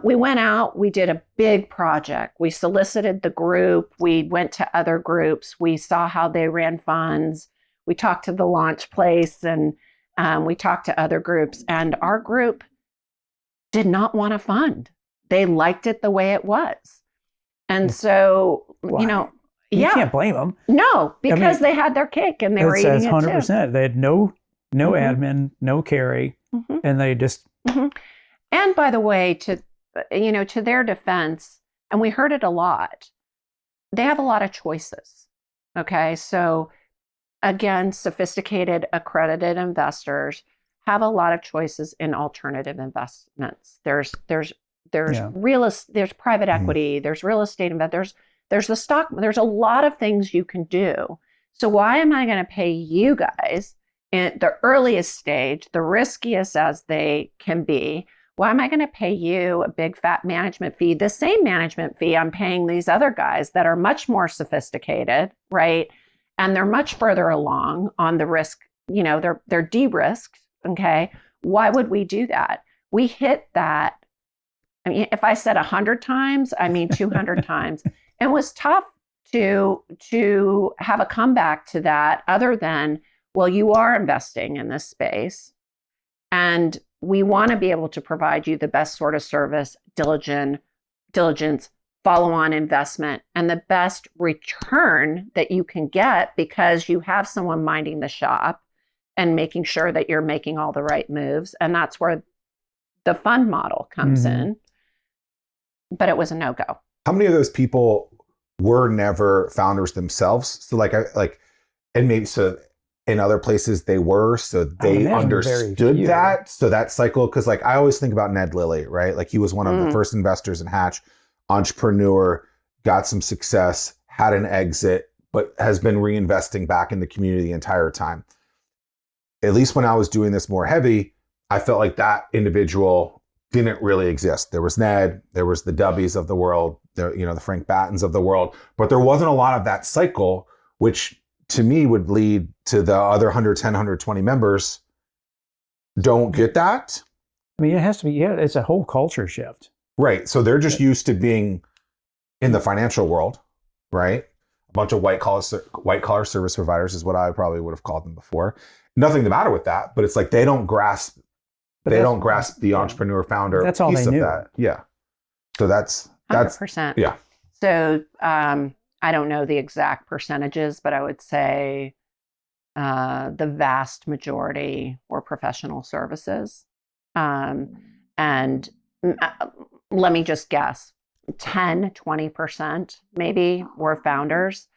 Speaker 1: we went out, we did a big project. We solicited the group. We went to other groups. We saw how they ran funds. We talked to the launch place and we talked to other groups. And our group did not want a fund. They liked it the way it was. And so, you
Speaker 2: can't blame them.
Speaker 1: No, because they had their cake and they were eating it
Speaker 2: 100%.
Speaker 1: too.
Speaker 2: They had no admin, no carry, and they just.
Speaker 1: And by the way, to their defense, and we heard it a lot, they have a lot of choices. Okay, so again, sophisticated, accredited investors have a lot of choices in alternative investments. There's private equity, there's real estate investors, there's the stock, there's a lot of things you can do. So why am I going to pay you guys at the earliest stage, the riskiest as they can be? Why am I going to pay you a big fat management fee? The same management fee I'm paying these other guys that are much more sophisticated, right? And they're much further along on the risk, they're de-risked, okay? Why would we do that? We hit that. I mean, if I said 100 times, I mean 200 times. It was tough to have a comeback to that other than, well, you are investing in this space and we want to be able to provide you the best sort of service, diligence, follow-on investment, and the best return that you can get because you have someone minding the shop and making sure that you're making all the right moves. And that's where the fund model comes in. But it was a no-go.
Speaker 3: How many of those people were never founders themselves? So and maybe so in other places they were, so they understood that. So that cycle, because I always think about Ned Lilly, right? Like he was one of the first investors in Hatch, entrepreneur, got some success, had an exit, but has been reinvesting back in the community the entire time. At least when I was doing this more heavy, I felt like that individual didn't really exist. There was Ned, there was the Dubbies of the world, the Frank Battens of the world, but there wasn't a lot of that cycle, which to me would lead to the other 110, 120 members don't get that.
Speaker 2: I mean, it has to be, it's a whole culture shift.
Speaker 3: Right. So they're just used to being in the financial world, right? A bunch of white collar service providers is what I probably would have called them before. Nothing the matter with that, but it's like they don't grasp the entrepreneur founder.
Speaker 2: That's all
Speaker 3: piece
Speaker 2: they knew.
Speaker 3: Of that. Yeah. So that's
Speaker 1: 100%.
Speaker 3: Yeah.
Speaker 1: So I don't know the exact percentages, but I would say the vast majority were professional services. And let me just guess, 10, 20% maybe were founders.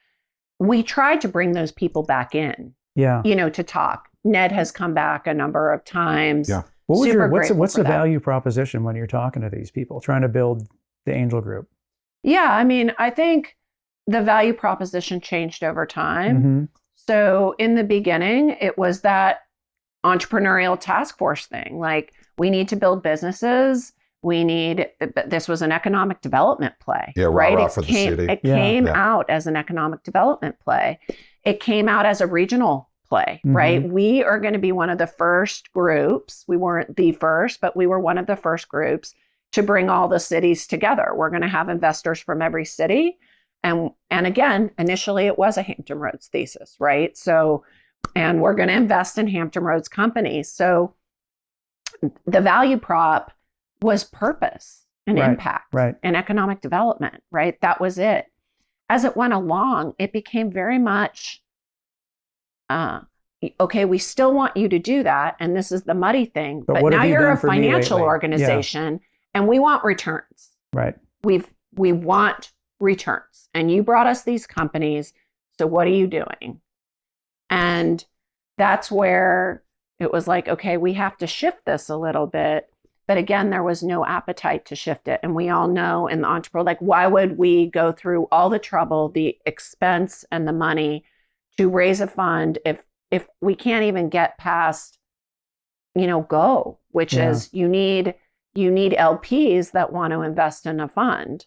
Speaker 1: We tried to bring those people back in, to talk. Ned has come back a number of times.
Speaker 3: Yeah.
Speaker 2: What's the value proposition when you're talking to these people, trying to build the angel group?
Speaker 1: Yeah, I mean, I think the value proposition changed over time. So in the beginning, it was that entrepreneurial task force thing. Like, we need to build businesses. This was an economic development play.
Speaker 3: Yeah,
Speaker 1: right?
Speaker 3: Rah-rah for the city.
Speaker 1: It came out as an economic development play. It came out as a regional play, right? We are going to be one of the first groups. We weren't the first, but we were one of the first groups to bring all the cities together. We're going to have investors from every city. And again, initially it was a Hampton Roads thesis, right? So, and we're going to invest in Hampton Roads companies. So the value prop was purpose and impact and economic development, right? That was it. as it went along, it became very much, okay, we still want you to do that. And this is the muddy thing. But
Speaker 2: what
Speaker 1: now
Speaker 2: have you
Speaker 1: you're
Speaker 2: done
Speaker 1: a
Speaker 2: for me
Speaker 1: financial
Speaker 2: lately?
Speaker 1: organization and we want returns.
Speaker 2: Right.
Speaker 1: We want returns. And you brought us these companies. So what are you doing? And that's where it was like, okay, we have to shift this a little bit. But again, there was no appetite to shift it. And we all know in the entrepreneur, like, why would we go through all the trouble, the expense and the money to raise a fund if we can't even get past, go, which is you need LPs that want to invest in a fund.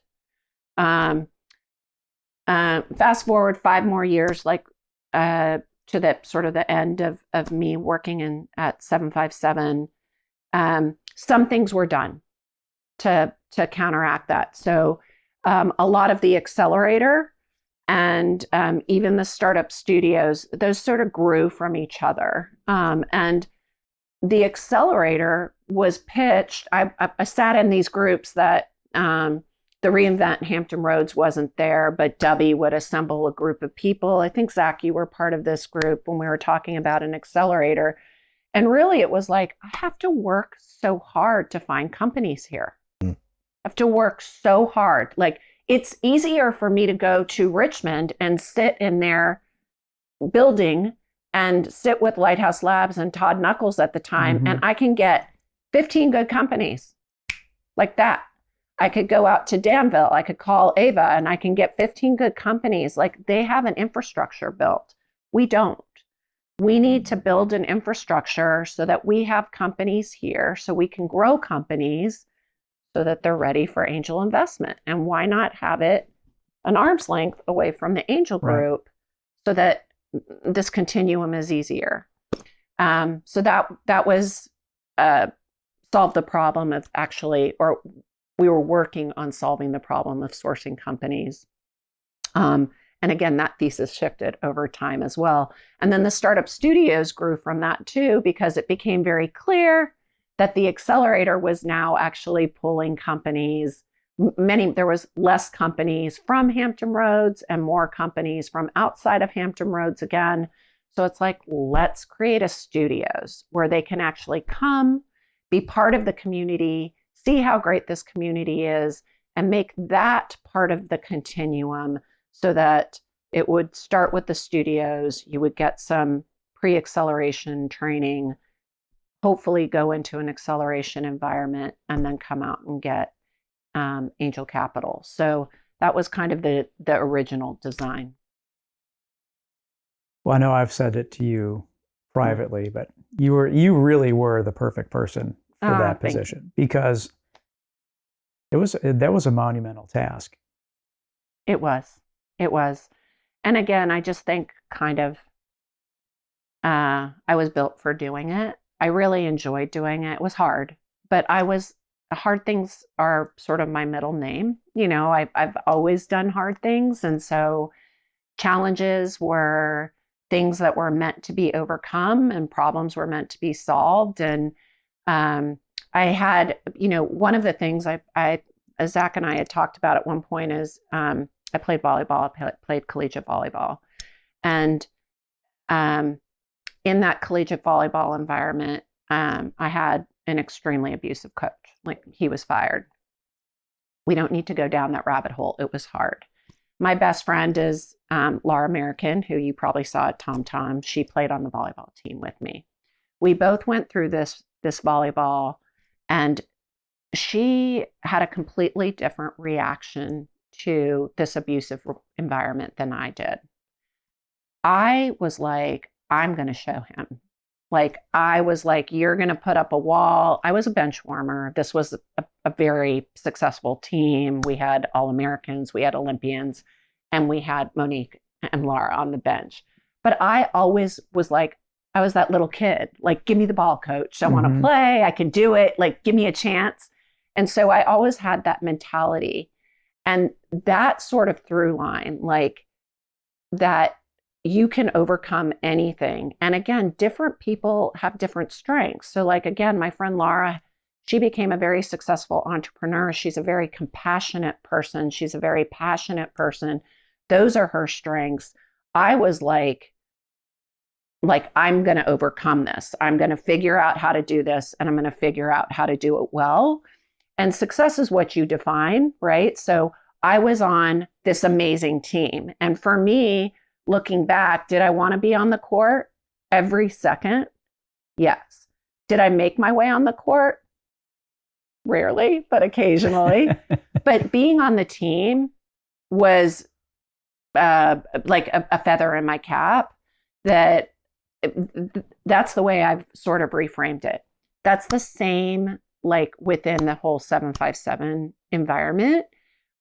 Speaker 1: Fast forward 5 more years, to the sort of the end of me working at 757. Some things were done to counteract that. So a lot of the accelerator and even the startup studios, those sort of grew from each other. And the accelerator was pitched. I sat in these groups that the reInvent Hampton Roads wasn't there, but Dubby would assemble a group of people. I think, Zach, you were part of this group when we were talking about an accelerator. And really, it was like, I have to work so hard to find companies here. I have to work so hard. Like, it's easier for me to go to Richmond and sit in their building and sit with Lighthouse Labs and Todd Knuckles at the time, and I can get 15 good companies like that. I could go out to Danville. I could call Ava and I can get 15 good companies. Like, they have an infrastructure built. We don't. We need to build an infrastructure so that we have companies here, so we can grow companies so that they're ready for angel investment. And why not have it an arm's length away from the angel group so that this continuum is easier? So that was solve the problem of actually, or we were working on solving the problem of sourcing companies. And again, that thesis shifted over time as well. And then the startup studios grew from that too, because it became very clear that the accelerator was now actually pulling companies. There was less companies from Hampton Roads and more companies from outside of Hampton Roads again. So it's like, let's create a studios where they can actually come, be part of the community, see how great this community is, and make that part of the continuum. So that it would start with the studios, you would get some pre-acceleration training, hopefully go into an acceleration environment, and then come out and get angel capital. So that was kind of the original design.
Speaker 2: Well, I know I've said it to you privately, but you really were the perfect person for that position, because that was a monumental task.
Speaker 1: It was. And again, I just think kind of I was built for doing it. I really enjoyed doing it. It was hard, but hard things are sort of my middle name. I've always done hard things. And so challenges were things that were meant to be overcome and problems were meant to be solved. And I had, one of the things Zach and I had talked about at one point is, I played volleyball, I played collegiate volleyball. And in that collegiate volleyball environment, I had an extremely abusive coach. Like, he was fired. We don't need to go down that rabbit hole. It was hard. My best friend is Laura American, who you probably saw at Tom Tom. She played on the volleyball team with me. We both went through this volleyball, and she had a completely different reaction to this abusive environment than I did. I was like, I'm going to show him. Like, I was like, you're going to put up a wall. I was a bench warmer. This was a very successful team. We had All-Americans, we had Olympians, and we had Monique and Laura on the bench. But I always was like, I was that little kid, like, give me the ball, coach. I want to play. I can do it. Like, give me a chance. And so I always had that mentality. And that sort of through line, like, that you can overcome anything. And again, different people have different strengths. So like, again, my friend Laura, she became a very successful entrepreneur. She's a very compassionate person. She's a very passionate person Those are her strengths. I was like I'm going to overcome this. I'm going to figure out how to do this, and I'm going to figure out how to do it well. And success is what you define, right? So I was on this amazing team. And for me, looking back, did I want to be on the court every second? Yes. Did I make my way on the court? Rarely, but occasionally. But being on the team was like a feather in my cap. That's the way I've sort of reframed it. That's the same, like within the whole 757 environment,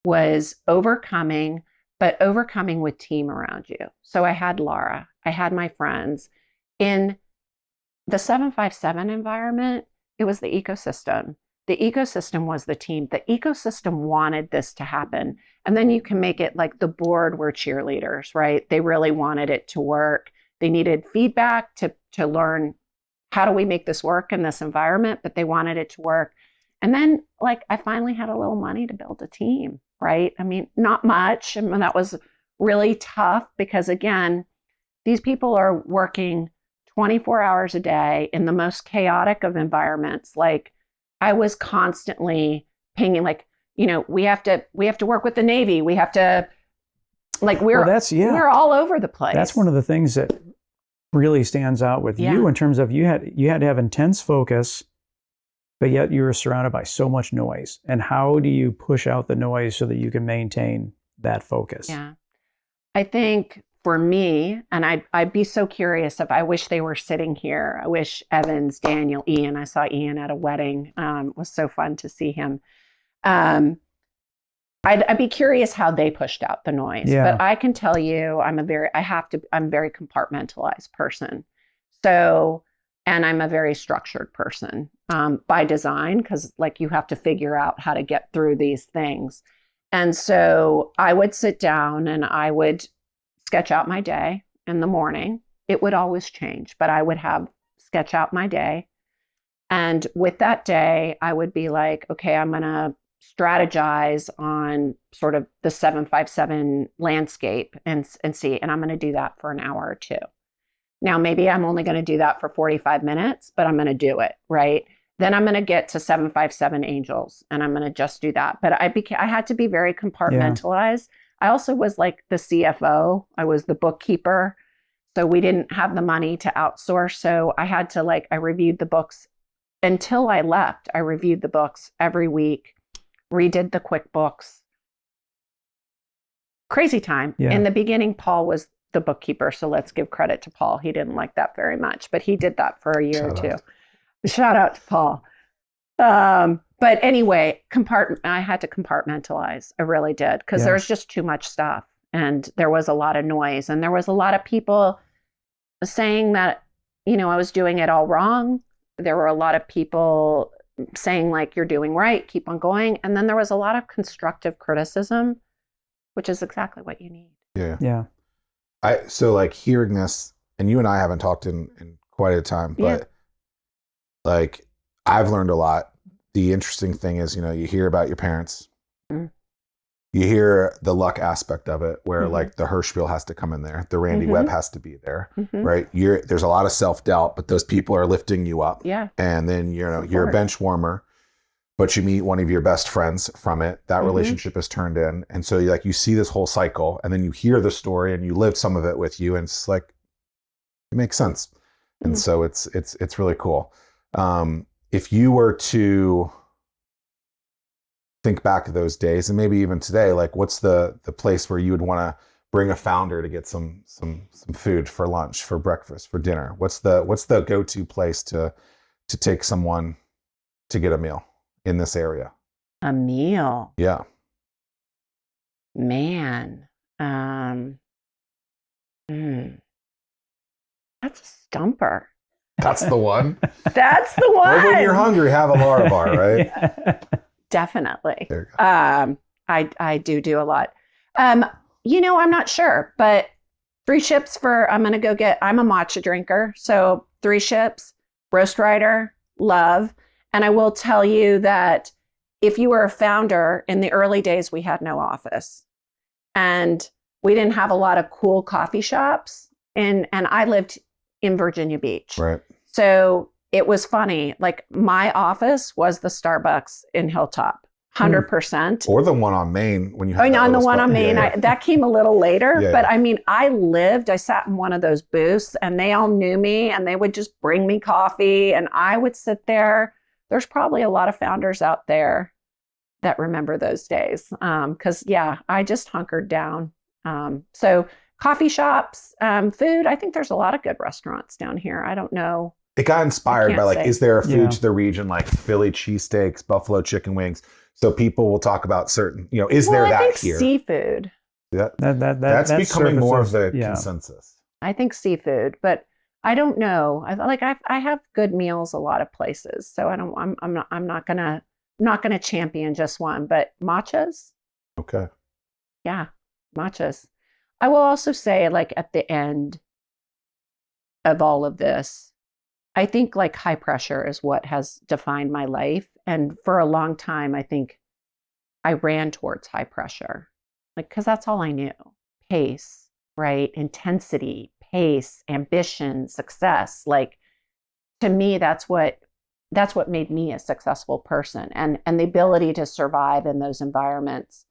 Speaker 1: was overcoming, but overcoming with team around you. So I had Laura, I had my friends. In the 757 environment, it was the ecosystem. The ecosystem was the team. The ecosystem wanted this to happen. And then you can make it like the board were cheerleaders, right? They really wanted it to work. They needed feedback to learn, how do we make this work in this environment? But they wanted it to work. And then like I finally had a little money to build a team, right? I mean, not much. And that was really tough because again, these people are working 24 hours a day in the most chaotic of environments. Like I was constantly pinging, like, you know, we have to work with the Navy. We have to, like, we're all over the place.
Speaker 2: That's one of the things that really stands out with you in terms of you had to have intense focus, but yet you were surrounded by so much noise. And how do you push out the noise so that you can maintain that focus?
Speaker 1: Yeah. I think for me, and I'd be so curious if I wish they were sitting here. I wish Evans, Daniel, Ian, I saw Ian at a wedding. It was so fun to see him. I'd be curious how they pushed out the noise, but I can tell you I'm a very compartmentalized person. So, and I'm a very structured person by design, because like you have to figure out how to get through these things. And so I would sit down and I would sketch out my day in the morning. It would always change, but I would sketch out my day. And with that day, I would be like, okay, I'm going to strategize on sort of the 757 landscape and see, and I'm going to do that for an hour or two. Now, maybe I'm only going to do that for 45 minutes, but I'm going to do it, right? Then I'm going to get to 757 Angels and I'm going to just do that. But I had to be very compartmentalized. I also was like the CFO. I was the bookkeeper. So we didn't have the money to outsource. So I had to I reviewed the books until I left. I reviewed the books every week, redid the QuickBooks. Crazy time. Yeah. In the beginning, Paul was the bookkeeper. So let's give credit to Paul. He didn't like that very much, but he did that for a year or two. Shout out to Paul. But anyway, I had to compartmentalize. I really did, because there was just too much stuff and there was a lot of noise and there was a lot of people saying that, you know, I was doing it all wrong. There were a lot of people saying like, you're doing right, keep on going. And then there was a lot of constructive criticism, which is exactly what you need.
Speaker 3: Yeah. Yeah. So like hearing this, and you and I haven't talked in quite a time, but like I've learned a lot. The interesting thing is, you know, you hear about your parents, you hear the luck aspect of it, where like the Hirschfield has to come in there, the Randy Webb has to be there, right? There's a lot of self-doubt, but those people are lifting you up. Yeah. And then, you know, you're a bench warmer, but you meet one of your best friends from it. That relationship is turned in. And so you see this whole cycle, and then you hear the story and you lived some of it with you, and it's like, it makes sense. And so it's really cool. If you were to think back to those days, and maybe even today, like what's the place where you would want to bring a founder to get some food for lunch, for breakfast, for dinner? What's the go-to place to take someone to get a meal in this area?
Speaker 1: A meal?
Speaker 3: Yeah.
Speaker 1: Man. That's a stumper.
Speaker 3: That's the one.
Speaker 1: That's the one.
Speaker 3: Well, when you're hungry, have a Lara bar, right?
Speaker 1: Definitely. There you go. I do a lot. You know, I'm not sure, but 3 ships I'm a matcha drinker. So 3 ships, Roast Rider, love. And I will tell you that if you were a founder in the early days, we had no office. And we didn't have a lot of cool coffee shops. And I lived in Virginia Beach.
Speaker 3: Right.
Speaker 1: So it was funny. Like my office was the Starbucks in Hilltop, 100%.
Speaker 3: Or the one on Main when you had
Speaker 1: on the one
Speaker 3: spot.
Speaker 1: on Main.
Speaker 3: Yeah, yeah.
Speaker 1: That came a little later.
Speaker 3: Yeah,
Speaker 1: but
Speaker 3: yeah.
Speaker 1: I mean, I sat in one of those booths and they all knew me and they would just bring me coffee and I would sit there. There's probably a lot of founders out there that remember those days. Because, I just hunkered down. So coffee shops, food, I think there's a lot of good restaurants down here. I don't know.
Speaker 3: It got inspired by like,
Speaker 1: say.
Speaker 3: is there a food
Speaker 2: Yeah.
Speaker 3: to the region like Philly cheesesteaks, buffalo chicken wings? So people will talk about certain, is there
Speaker 1: I
Speaker 3: that
Speaker 1: think
Speaker 3: here?
Speaker 1: seafood.
Speaker 3: That's becoming more of the
Speaker 2: yeah.
Speaker 3: consensus.
Speaker 1: I think seafood, but I don't know. I have good meals a lot of places, so I'm not gonna champion just one. But matchas,
Speaker 3: Okay.
Speaker 1: yeah, matchas. I will also say, like at the end of all of this, I think like high pressure is what has defined my life, and for a long time, I think I ran towards high pressure, like because that's all I knew. Pace, right? Intensity, pace, ambition, success. Like to me, that's what made me a successful person, and the ability to survive in those environments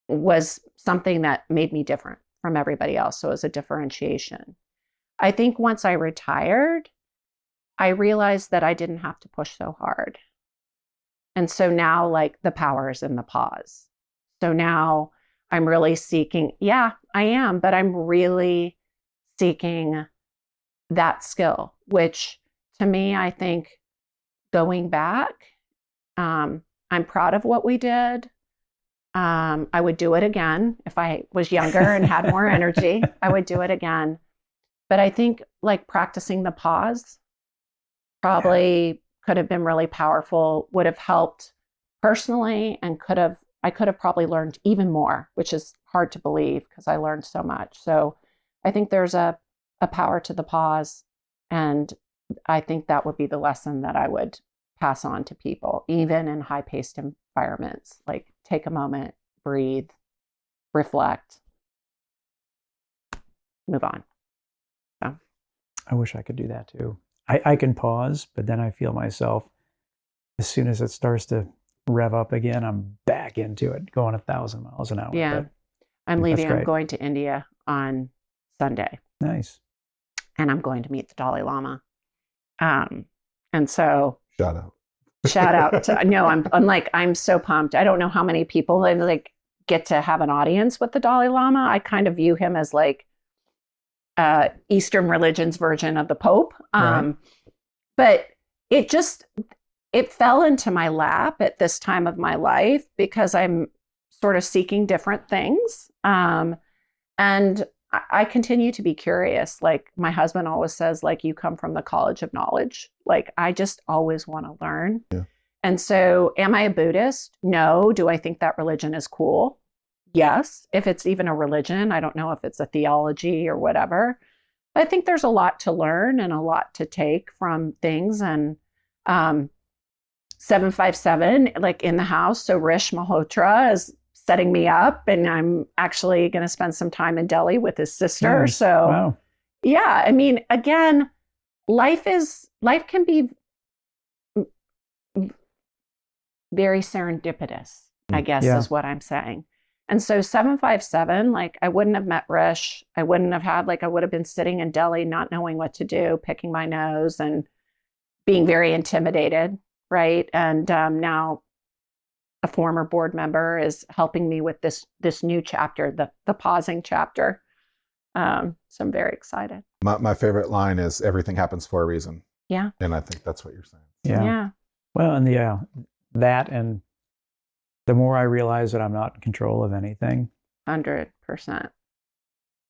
Speaker 1: was something that made me different from everybody else. So it was a differentiation. I think once I retired, I realized that I didn't have to push so hard. And so now like the power is in the pause. So now I'm really seeking, I am, but I'm really seeking that skill, which to me, I think going back, I'm proud of what we did. I would do it again. If I was younger and had more energy, I would do it again. But I think like practicing the pause probably could have been really powerful, would have helped personally, and I could have probably learned even more, which is hard to believe because I learned so much. So I think there's a power to the pause. And I think that would be the lesson that I would pass on to people, even in high-paced environments. Like take a moment, breathe, reflect, move on. So.
Speaker 2: I wish I could do that too. I can pause, but then I feel myself, as soon as it starts to rev up again, I'm back into it, going 1,000 miles an hour.
Speaker 1: Yeah.
Speaker 2: But
Speaker 1: I'm leaving.
Speaker 2: great.
Speaker 1: I'm going to India on Sunday.
Speaker 2: Nice.
Speaker 1: And I'm going to meet the Dalai Lama. And so
Speaker 3: Shout out.
Speaker 1: to no, I'm so pumped. I don't know how many people like get to have an audience with the Dalai Lama. I kind of view him as like Eastern religion's version of the Pope.
Speaker 2: Right.
Speaker 1: But it fell into my lap at this time of my life because I'm sort of seeking different things. And I continue to be curious. Like my husband always says, like, you come from the college of knowledge. Like I just always want to learn.
Speaker 3: Yeah.
Speaker 1: And so am I a Buddhist? No. Do I think that religion is cool? Yes. If it's even a religion, I don't know if it's a theology or whatever. I think there's a lot to learn and a lot to take from things. And 757, like in the house. So Rish Malhotra is setting me up, and I'm actually going to spend some time in Delhi with his sister.
Speaker 2: Nice.
Speaker 1: So
Speaker 2: Wow.
Speaker 1: yeah, I mean, again, life can be very serendipitous, I guess
Speaker 2: Yeah.
Speaker 1: is what I'm saying. And so 757, like I wouldn't have met Rish. I wouldn't have had, like, I would have been sitting in Delhi, not knowing what to do, picking my nose and being very intimidated. Right. And now a former board member is helping me with this new chapter, the pausing chapter. So I'm very excited.
Speaker 3: My favorite line is everything happens for a reason.
Speaker 1: Yeah.
Speaker 3: And I think that's what you're saying.
Speaker 2: Yeah. Well, and that, and the more I realize that I'm not in control of anything,
Speaker 1: 100%.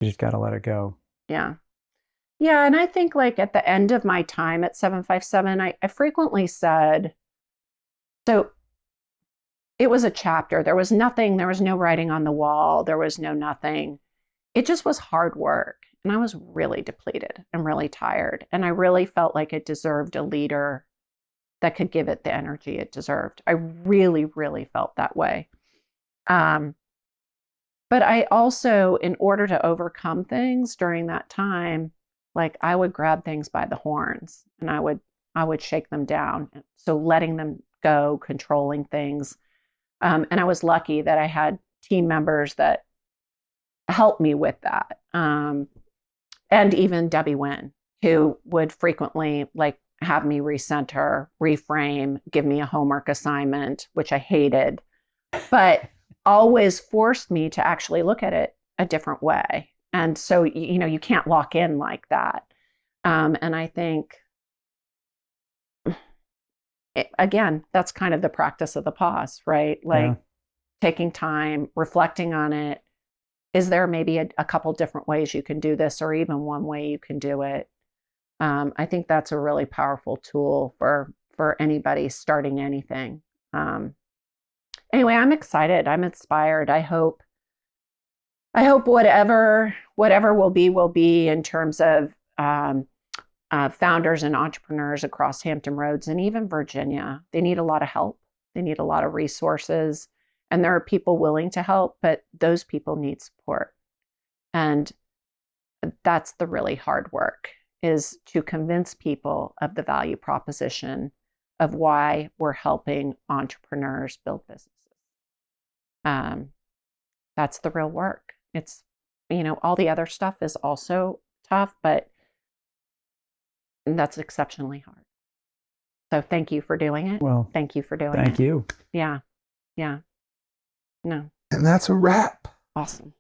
Speaker 2: you just got to let it go.
Speaker 1: Yeah. Yeah. And I think like at the end of my time at 757, I frequently said, so it was a chapter. There was nothing, there was no writing on the wall. There was no nothing. It just was hard work. And I was really depleted and really tired. And I really felt like it deserved a leader that could give it the energy it deserved. I really, really felt that way. But But I also, in order to overcome things during that time, like I would grab things by the horns and I would shake them down. So letting them go, controlling things. And I was lucky that I had team members that helped me with that. And even Debbie Wynn, who would frequently like have me recenter, reframe, give me a homework assignment, which I hated, but always forced me to actually look at it a different way. And so, you know, you can't lock in like that. And I think, again, that's kind of the practice of the pause, right? Like taking time, reflecting on it. Is there maybe a couple different ways you can do this, or even one way you can do it? I think that's a really powerful tool for anybody starting anything. Anyway, I'm excited. I'm inspired. I hope whatever will be in terms of founders and entrepreneurs across Hampton Roads and even Virginia. They need a lot of help. They need a lot of resources. And there are people willing to help, but those people need support. And that's the really hard work, is to convince people of the value proposition of why we're helping entrepreneurs build businesses. That's the real work. It's, you know, all the other stuff is also tough, but that's exceptionally hard. So thank you for doing it.
Speaker 2: Well,
Speaker 1: thank you for doing it.
Speaker 2: Thank you.
Speaker 1: Yeah. Yeah. No.
Speaker 3: And that's a wrap.
Speaker 1: Awesome.